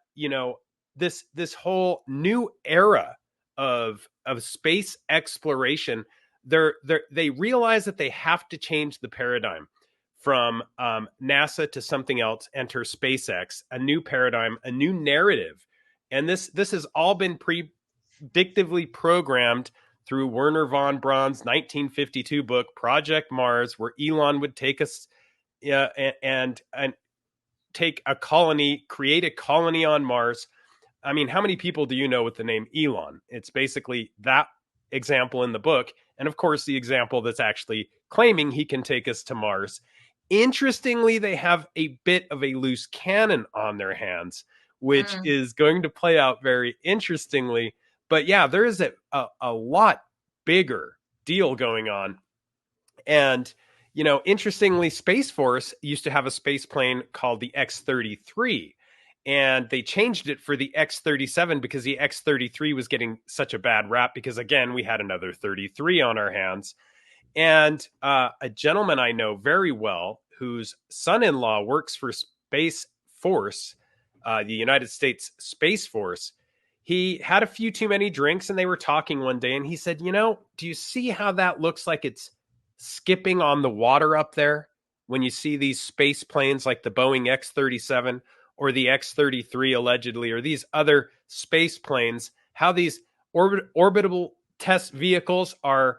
this whole new era of space exploration, they realize that they have to change the paradigm from NASA to something else, enter SpaceX, a new paradigm, a new narrative. And this has all been predictively programmed through Werner von Braun's 1952 book, Project Mars, where Elon would take us and take a colony, create a colony on Mars. I mean, how many people do you know with the name Elon? It's basically that example in the book. And of course, the example that's actually claiming he can take us to Mars. Interestingly, they have a bit of a loose cannon on their hands, which is going to play out very interestingly. But yeah, there is a lot bigger deal going on. And, interestingly, Space Force used to have a space plane called the X-33. And they changed it for the X-37 because the X-33 was getting such a bad rap because, again, we had another 33 on our hands. And a gentleman I know very well whose son-in-law works for Space Force, the United States Space Force, he had a few too many drinks and they were talking one day and he said, do you see how that looks like it's skipping on the water up there when you see these space planes like the Boeing X-37 or the X-33 allegedly, or these other space planes, how these orbital test vehicles are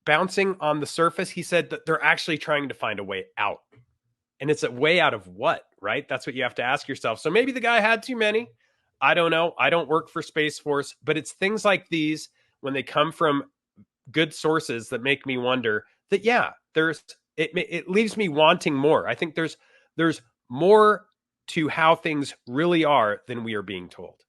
bouncing on the surface? He said that they're actually trying to find a way out. And it's a way out of what, right? That's what you have to ask yourself. So maybe the guy had too many. I don't know. I don't work for Space Force, but it's things like these when they come from good sources that make me wonder that, yeah, it leaves me wanting more. I think there's more to how things really are than we are being told.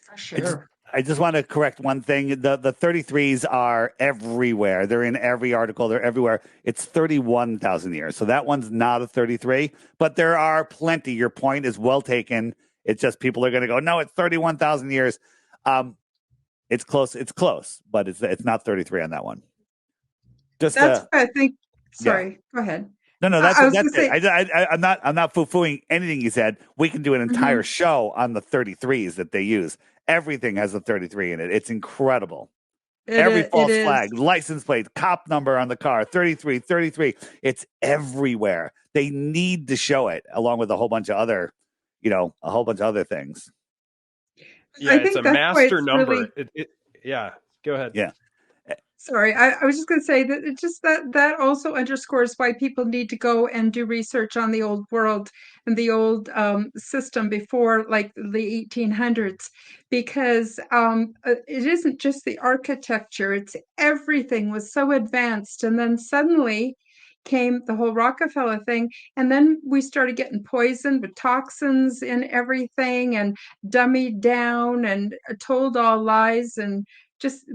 For sure. I just want to correct one thing. The 33s are everywhere. They're in every article. They're everywhere. It's 31,000 years. So that one's not a 33, but there are plenty. Your point is well taken. It's just people are going to go, no, it's 31,000 years. It's close. It's close, but it's not 33 on that one. Just that's I think. Sorry, yeah. Go ahead. No, that's it. I'm not foo-fooing anything you said. We can do an entire show on the 33s that they use. Everything has a 33 in it. It's incredible. Every false flag, license plate, cop number on the car, 33. It's everywhere. They need to show it along with a whole bunch of other, things. Yeah, it's a master number. Really... yeah, go ahead. Yeah. Sorry, I was just going to say that it just that also underscores why people need to go and do research on the old world and the old system before like the 1800s, because it isn't just the architecture, it's everything was so advanced. And then suddenly came the whole Rockefeller thing. And then we started getting poisoned with toxins in everything and dummied down and told all lies and just...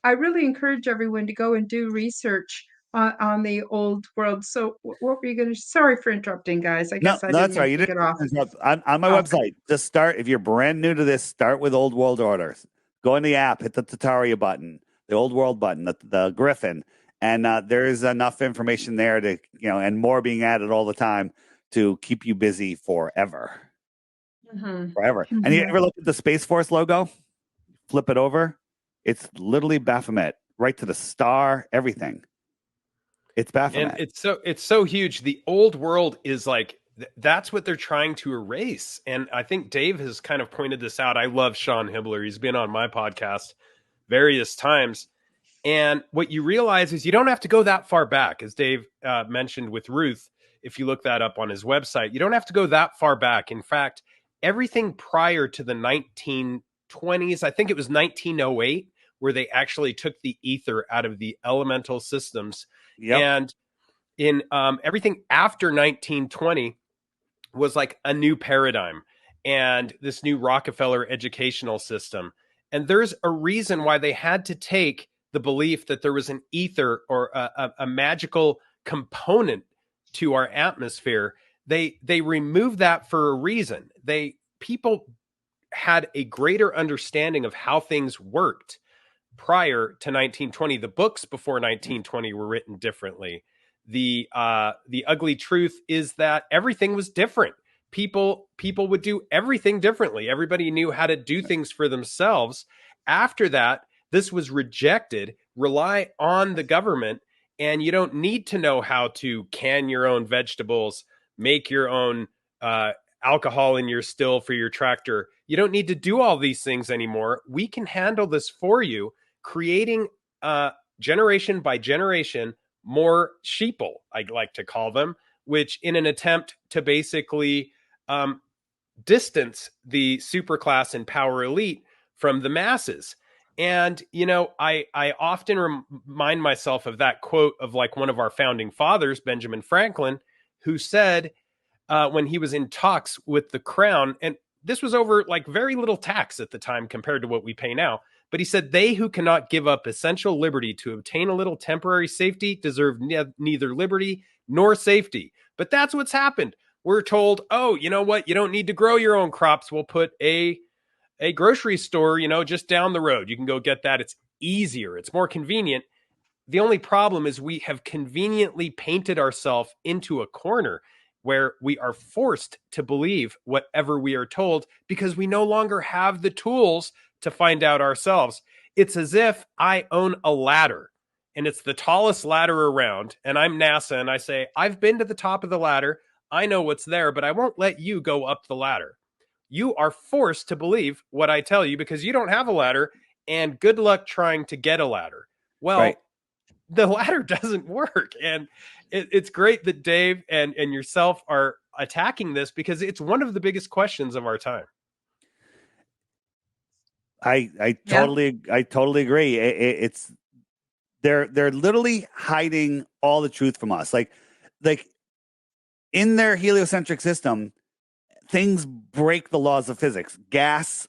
I really encourage everyone to go and do research on the old world. So what were you going to... Sorry for interrupting, guys. I guess I didn't mean to get off. On my website, just start. If you're brand new to this, start with old world orders. Go in the app, hit the Tataria button, the old world button, the Griffin. And there's enough information there to, and more being added all the time to keep you busy forever. Forever. And you ever look at the Space Force logo? Flip it over. It's literally Baphomet, right to the star, everything. It's Baphomet. And it's so huge. The old world is like, that's what they're trying to erase. And I think Dave has kind of pointed this out. I love Sean Hibbler. He's been on my podcast various times. And what you realize is you don't have to go that far back, as Dave mentioned with Ruth. if you look that up on his website. You don't have to go that far back. In fact, everything prior to the 1920s, I think it was 1908, where they actually took the ether out of the elemental systems. Yep. And in everything after 1920 was like a new paradigm and this new Rockefeller educational system. And there's a reason why they had to take the belief that there was an ether or a magical component to our atmosphere. They removed that for a reason. People had a greater understanding of how things worked prior to 1920. The books before 1920 were written differently. The ugly truth is that everything was different. People would do everything differently. Everybody knew how to do things for themselves. After that, this was rejected. Rely on the government, and you don't need to know how to can your own vegetables, make your own alcohol in your still for your tractor. You don't need to do all these things anymore. We can handle this for you, creating generation by generation more sheeple, I'd like to call them, which in an attempt to basically distance the superclass and power elite from the masses. And, I often remind myself of that quote of like one of our founding fathers, Benjamin Franklin, who said when he was in talks with the crown, and this was over like very little tax at the time compared to what we pay now. But he said, they who cannot give up essential liberty to obtain a little temporary safety deserve neither liberty nor safety. But that's what's happened. We're told, oh, you know what? You don't need to grow your own crops. We'll put a grocery store, just down the road. You can go get that. It's easier. It's more convenient. The only problem is we have conveniently painted ourselves into a corner where we are forced to believe whatever we are told because we no longer have the tools to find out ourselves. It's as if I own a ladder and it's the tallest ladder around, and I'm NASA, and I say, I've been to the top of the ladder. I know what's there, but I won't let you go up the ladder. You are forced to believe what I tell you because you don't have a ladder, and good luck trying to get a ladder. Well, right. The ladder doesn't work. And it's great that Dave and yourself are attacking this because it's one of the biggest questions of our time. I totally agree. It's they're literally hiding all the truth from us. Like in their heliocentric system, things break the laws of physics. Gas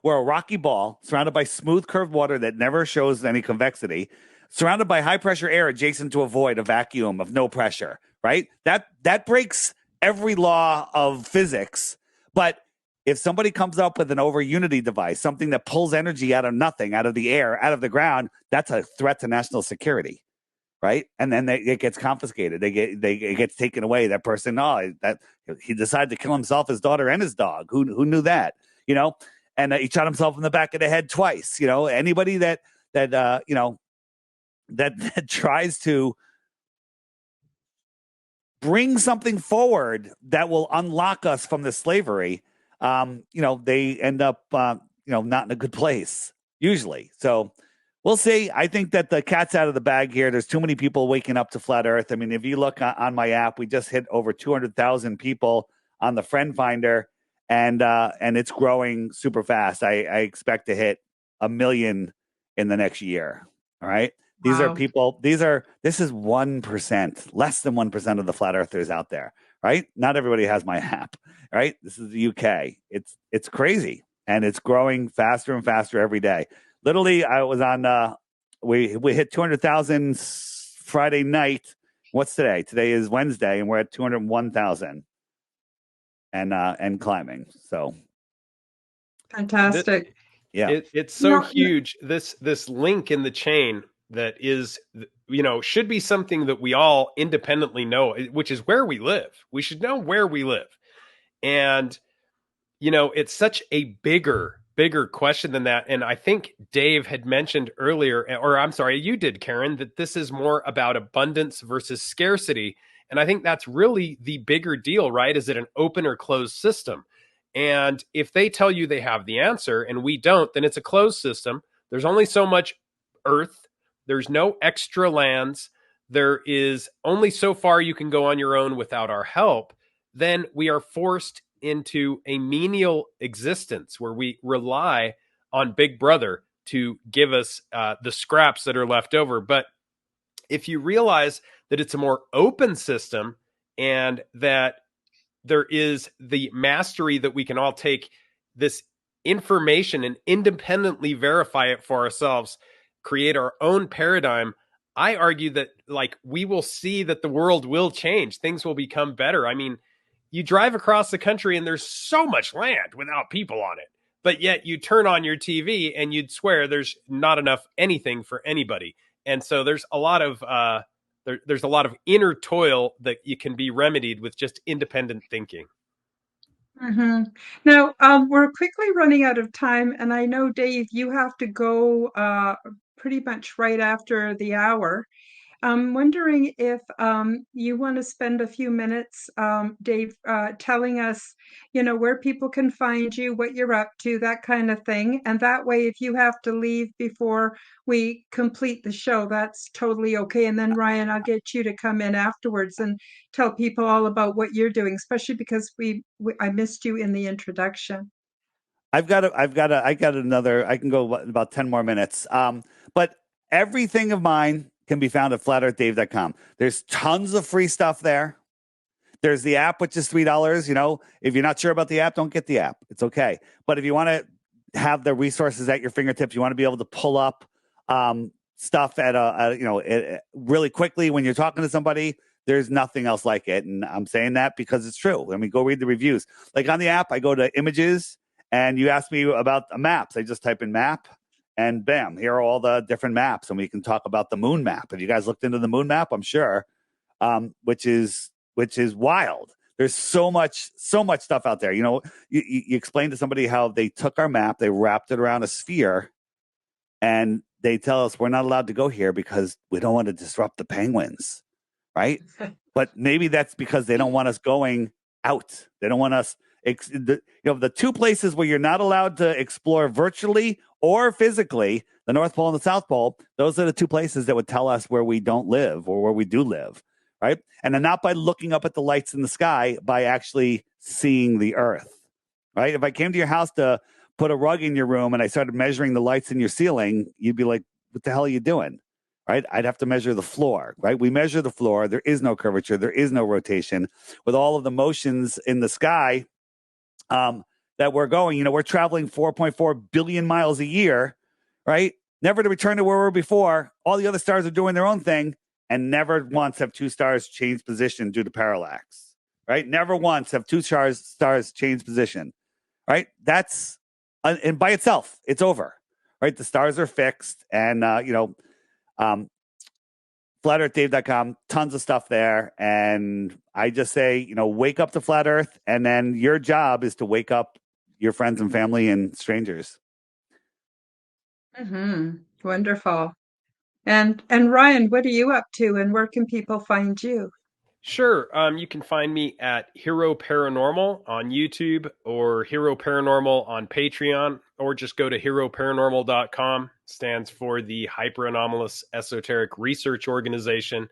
we're a rocky ball surrounded by smooth curved water that never shows any convexity, surrounded by high pressure air adjacent to a void, a vacuum of no pressure, right? That breaks every law of physics. But if somebody comes up with an over unity device, something that pulls energy out of nothing, out of the air, out of the ground, that's a threat to national security, right? And then it gets confiscated. It gets taken away. That person, that he decided to kill himself, his daughter, and his dog. Who knew that? And he shot himself in the back of the head twice. Anybody that tries to bring something forward that will unlock us from this slavery, they end up, not in a good place usually. So we'll see. I think that the cat's out of the bag here. There's too many people waking up to flat Earth. I mean, if you look on my app, we just hit over 200,000 people on the Friend Finder, and it's growing super fast. I expect to hit 1 million in the next year. All right. These are people, this is 1%, less than 1% of the flat earthers out there, right? Not everybody has my app, right? This is the UK. It's crazy, and it's growing faster and faster every day. Literally, I was on, we hit 200,000 Friday night. What's today? Today is Wednesday, and we're at 201,000 and climbing. So fantastic. It's so huge. This link in the chain that is, should be something that we all independently know, which is where we live. We should know where we live. And, it's such a bigger question than that. And I think Dave had mentioned earlier, or I'm sorry, you did, Karen, that this is more about abundance versus scarcity. And I think that's really the bigger deal, right? Is it an open or closed system? And if they tell you they have the answer and we don't, then it's a closed system. There's only so much Earth. There's no extra lands. there is only so far you can go on your own without our help, then we are forced into a menial existence where we rely on Big Brother to give us the scraps that are left over. But if you realize that it's a more open system and that there is the mastery that we can all take this information and independently verify it for ourselves, create our own paradigm, I argue that like we will see that the world will change. Things will become better. I mean, you drive across the country and there's so much land without people on it, but yet you turn on your TV and you'd swear there's not enough anything for anybody. And so there's a lot of there's a lot of inner toil that you can be remedied with just independent thinking. Hmm. Now, we're quickly running out of time, and I know, Dave, you have to go pretty much right after the hour. I'm wondering if you want to spend a few minutes, Dave, telling us, where people can find you, what you're up to, that kind of thing. And that way, if you have to leave before we complete the show, that's totally okay. And then, Ryan, I'll get you to come in afterwards and tell people all about what you're doing, especially because I missed you in the introduction. I got another. I can go about 10 more minutes. But everything of mine can be found at flatearthdave.com. There's tons of free stuff there. There's the app, which is $3. If you're not sure about the app, don't get the app. It's okay. But if you want to have the resources at your fingertips, you want to be able to pull up stuff really quickly when you're talking to somebody. There's nothing else like it. And I'm saying that because it's true. I mean, go read the reviews. Like on the app, I go to images and you ask me about maps. I just type in map and bam, here are all the different maps. And we can talk about the moon map. Have you guys looked into the moon map? I'm sure, which is wild. There's so much stuff out there. You explain to somebody how they took our map, they wrapped it around a sphere, and they tell us we're not allowed to go here because we don't want to disrupt the penguins, right? But maybe that's because they don't want us going out. They don't want us. The two places where you're not allowed to explore virtually or physically, the North Pole and the South Pole, those are the two places that would tell us where we don't live or where we do live, right? And then not by looking up at the lights in the sky, by actually seeing the earth, right? If I came to your house to put a rug in your room and I started measuring the lights in your ceiling, you'd be like, what the hell are you doing? Right? I'd have to measure the floor, right? We measure the floor. There is no curvature. There is no rotation. With all of the motions in the sky that we're going, we're traveling 4.4 billion miles a year, right? Never to return to where we were before. All the other stars are doing their own thing, and never once have two stars changed position due to parallax, right? Never once have two stars changed position, right? That's, and by itself, it's over, right? The stars are fixed, and, flatearthdave.com, tons of stuff there. And I just say, wake up to flat earth. And then your job is to wake up your friends and family and strangers. Mm-hmm. Wonderful. And Ryan, what are you up to and where can people find you? Sure. You can find me at Hero Paranormal on YouTube or Hero Paranormal on Patreon, or just go to heroparanormal.com. Stands for the Hyper Anomalous Esoteric Research Organization.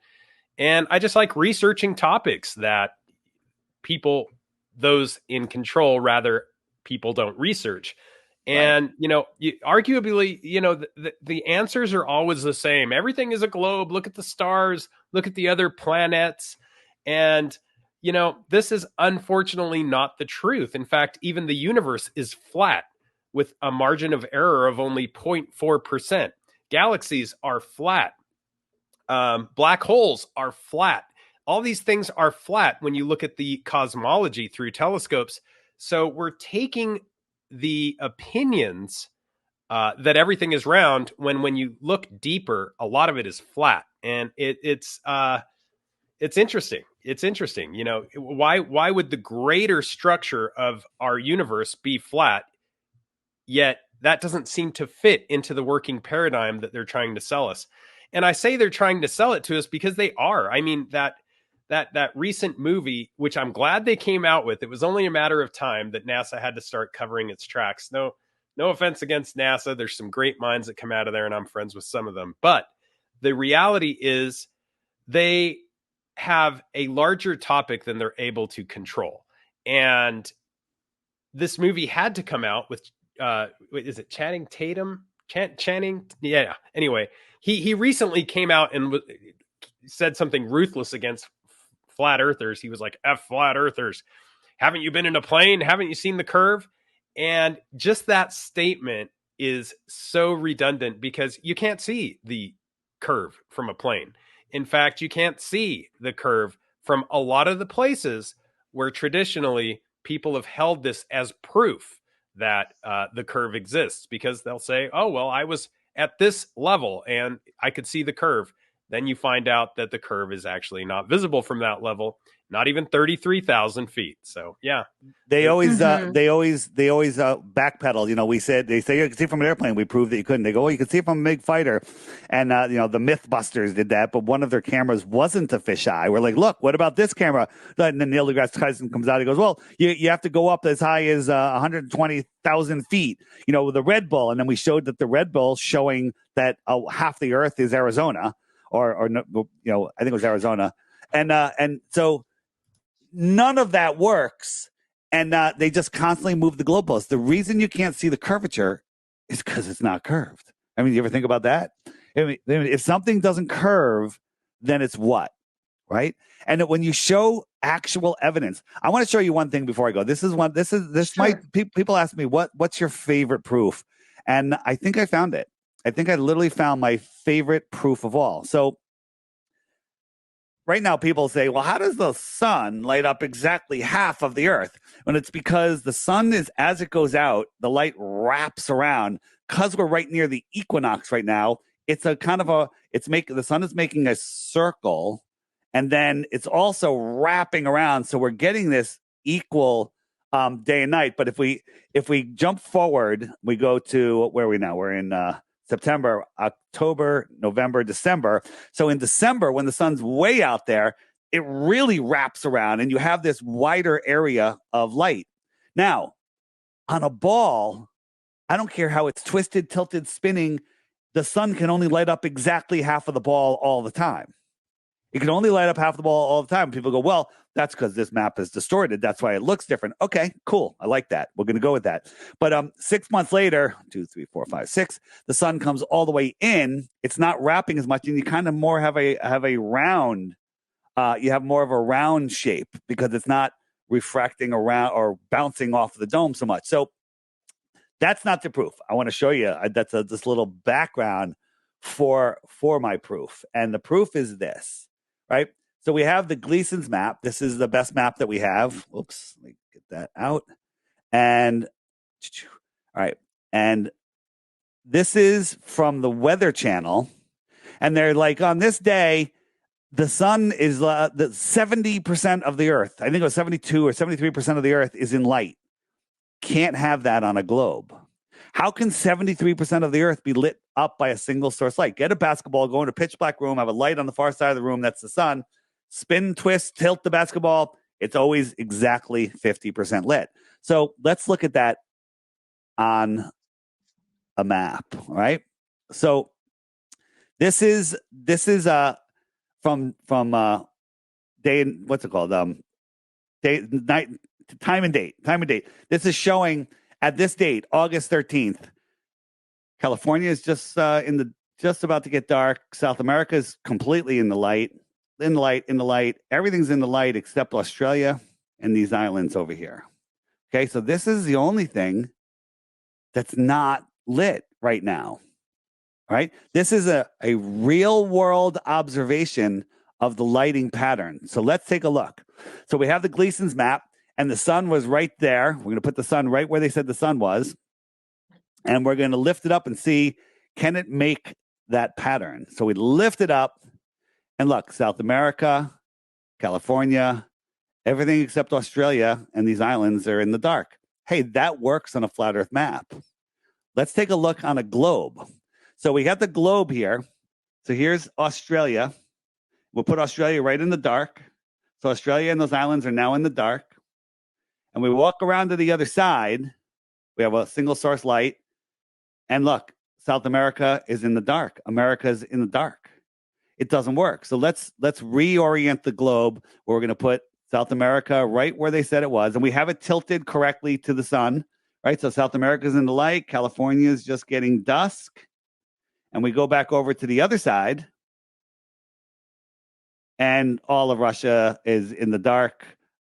And I just like researching topics that those in control, rather, people don't research. And, arguably, the answers are always the same. Everything is a globe. Look at the stars. Look at the other planets. And, this is unfortunately not the truth. In fact, even the universe is flat with a margin of error of only 0.4%. Galaxies are flat. Black holes are flat. All these things are flat when you look at the cosmology through telescopes. So we're taking the opinions that everything is round when you look deeper, a lot of it is flat. And it's interesting. It's interesting. Why would the greater structure of our universe be flat? Yet that doesn't seem to fit into the working paradigm that they're trying to sell us. And I say they're trying to sell it to us because they are. I mean, that recent movie, which I'm glad they came out with, it was only a matter of time that NASA had to start covering its tracks. No offense against NASA. There's some great minds that come out of there, and I'm friends with some of them. But the reality is they have a larger topic than they're able to control. And this movie had to come out with, is it Channing Tatum? Channing? Yeah. Anyway, he recently came out and said something ruthless against flat earthers. He was like, F flat earthers. Haven't you been in a plane? Haven't you seen the curve? And just that statement is so redundant because you can't see the curve from a plane. In fact, you can't see the curve from a lot of the places where traditionally people have held this as proof that the curve exists, because they'll say, oh, well, I was at this level and I could see the curve. Then you find out that the curve is actually not visible from that level, not even 33,000 feet. So, yeah. They always backpedal. You know, they say you can see from an airplane. We proved that you couldn't. They go, oh, you can see from a big fighter. And, you know, the Mythbusters did that, but one of their cameras wasn't a fisheye. We're like, look, what about this camera? And then Neil deGrasse Tyson comes out. He goes, well, you have to go up as high as 120,000 feet, you know, with the Red Bull. And then we showed that the Red Bull showing that half the Earth is Arizona, or you know, I think it was Arizona. And so none of that works. And they just constantly move the goalposts. The reason you can't see the curvature is because it's not curved. I mean, you ever think about that? I mean, if something doesn't curve, then it's what? Right? And when you show actual evidence, I want to show you one thing before I go. Sure. People ask me, what's your favorite proof? And I think I found it. I think I literally found my favorite proof of all. So right now, people say, well, how does the sun light up exactly half of the Earth? And it's because the sun is, as it goes out, the light wraps around. Because we're right near the equinox right now, it's a kind of the sun is making a circle, and then it's also wrapping around. So we're getting this equal day and night. But if we jump forward, we go to, where are we now? We're in September, October, November, December. So in December, when the sun's way out there, it really wraps around and you have this wider area of light. Now, on a ball, I don't care how it's twisted, tilted, spinning, the sun can only light up exactly half of the ball all the time. It can only light up half the ball all the time. People go, well, that's because this map is distorted. That's why it looks different. Okay, cool. I like that. We're going to go with that. But 6 months later, 2, 3, 4, 5, 6, the sun comes all the way in. It's not wrapping as much, and you kind of more have a round. You have more of a round shape because it's not refracting around or bouncing off the dome so much. So that's not the proof. I want to show you. That's this little background for my proof, and the proof is this. Right? So we have the Gleason's map. This is the best map that we have. Oops, let me get that out. And all right. And this is from the Weather Channel. And they're like, on this day, the sun is the 70% of the Earth. I think it was 72 or 73% of the Earth is in light. Can't have that on a globe. How can 73% of the Earth be lit up by a single source light? Get a basketball, go into a pitch black room, have a light on the far side of the room, that's the sun. Spin, twist, tilt the basketball. It's always exactly 50% lit. So let's look at that on a map, right? So this is from day, what's it called? Day, night, time and date. This is showing at this date, August 13th, California is just about to get dark. South America is completely in the light. Everything's in the light except Australia and these islands over here. Okay, so this is the only thing that's not lit right now. Right? This is a real world observation of the lighting pattern. So let's take a look. So we have the Gleason's map, and the sun was right there. We're going to put the sun right where they said the sun was. And we're going to lift it up and see, can it make that pattern? So we lift it up, and look, South America, California, everything except Australia and these islands are in the dark. Hey, that works on a flat Earth map. Let's take a look on a globe. So we got the globe here. So here's Australia. We'll put Australia right in the dark. So Australia and those islands are now in the dark. And we walk around to the other side. We have a single source light. And look, South America is in the dark. America's in the dark. it doesn't work. So let's reorient the globe. We're going to put South America right where they said it was, and we have it tilted correctly to the sun, right? So South America is in the light, California is just getting dusk, and we go back over to the other side, and all of Russia is in the dark.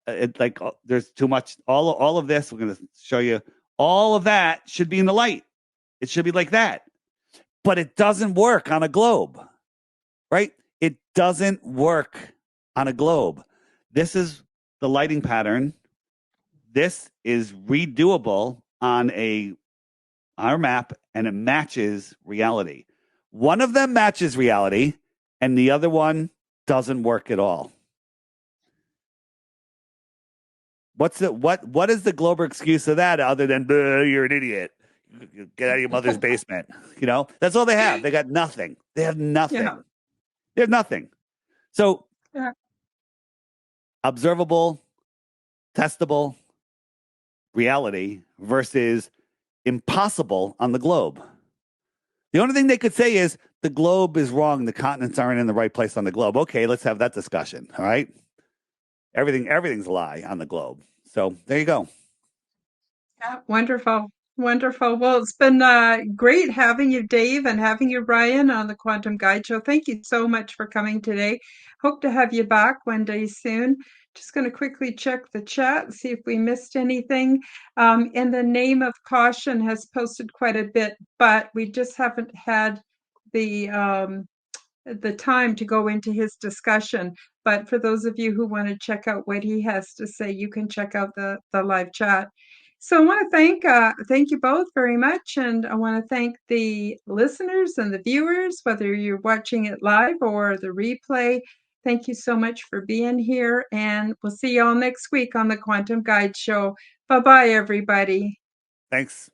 There's too much. All of this, we're going to show you. All of that should be in the light. It should be like that, but it doesn't work on a globe, right? It doesn't work on a globe. This is the lighting pattern. This is redoable on our map, and it matches reality. One of them matches reality, and the other one doesn't work at all. What is the global excuse of that other than you're an idiot? Get out of your mother's basement. That's all they have. They got nothing. They have nothing. Yeah. They have nothing. So Yeah. observable, testable reality versus impossible on the globe. The only thing they could say is the globe is wrong. The continents aren't in the right place on the globe. Okay, let's have that discussion. All right. Everything's a lie on the globe. So there you go. Yeah, wonderful. Wonderful. Well, it's been great having you, Dave, and having you, Ryan, on the Quantum Guide Show. Thank you so much for coming today. Hope to have you back one day soon. Just going to quickly check the chat, see if we missed anything. And the Name of Caution has posted quite a bit, but we just haven't had the time to go into his discussion. But for those of you who want to check out what he has to say, you can check out the live chat. So I want to thank you both very much, and I want to thank the listeners and the viewers, whether you're watching it live or the replay. Thank you so much for being here, and we'll see you all next week on the Quantum Guide Show. Bye-bye, everybody. Thanks.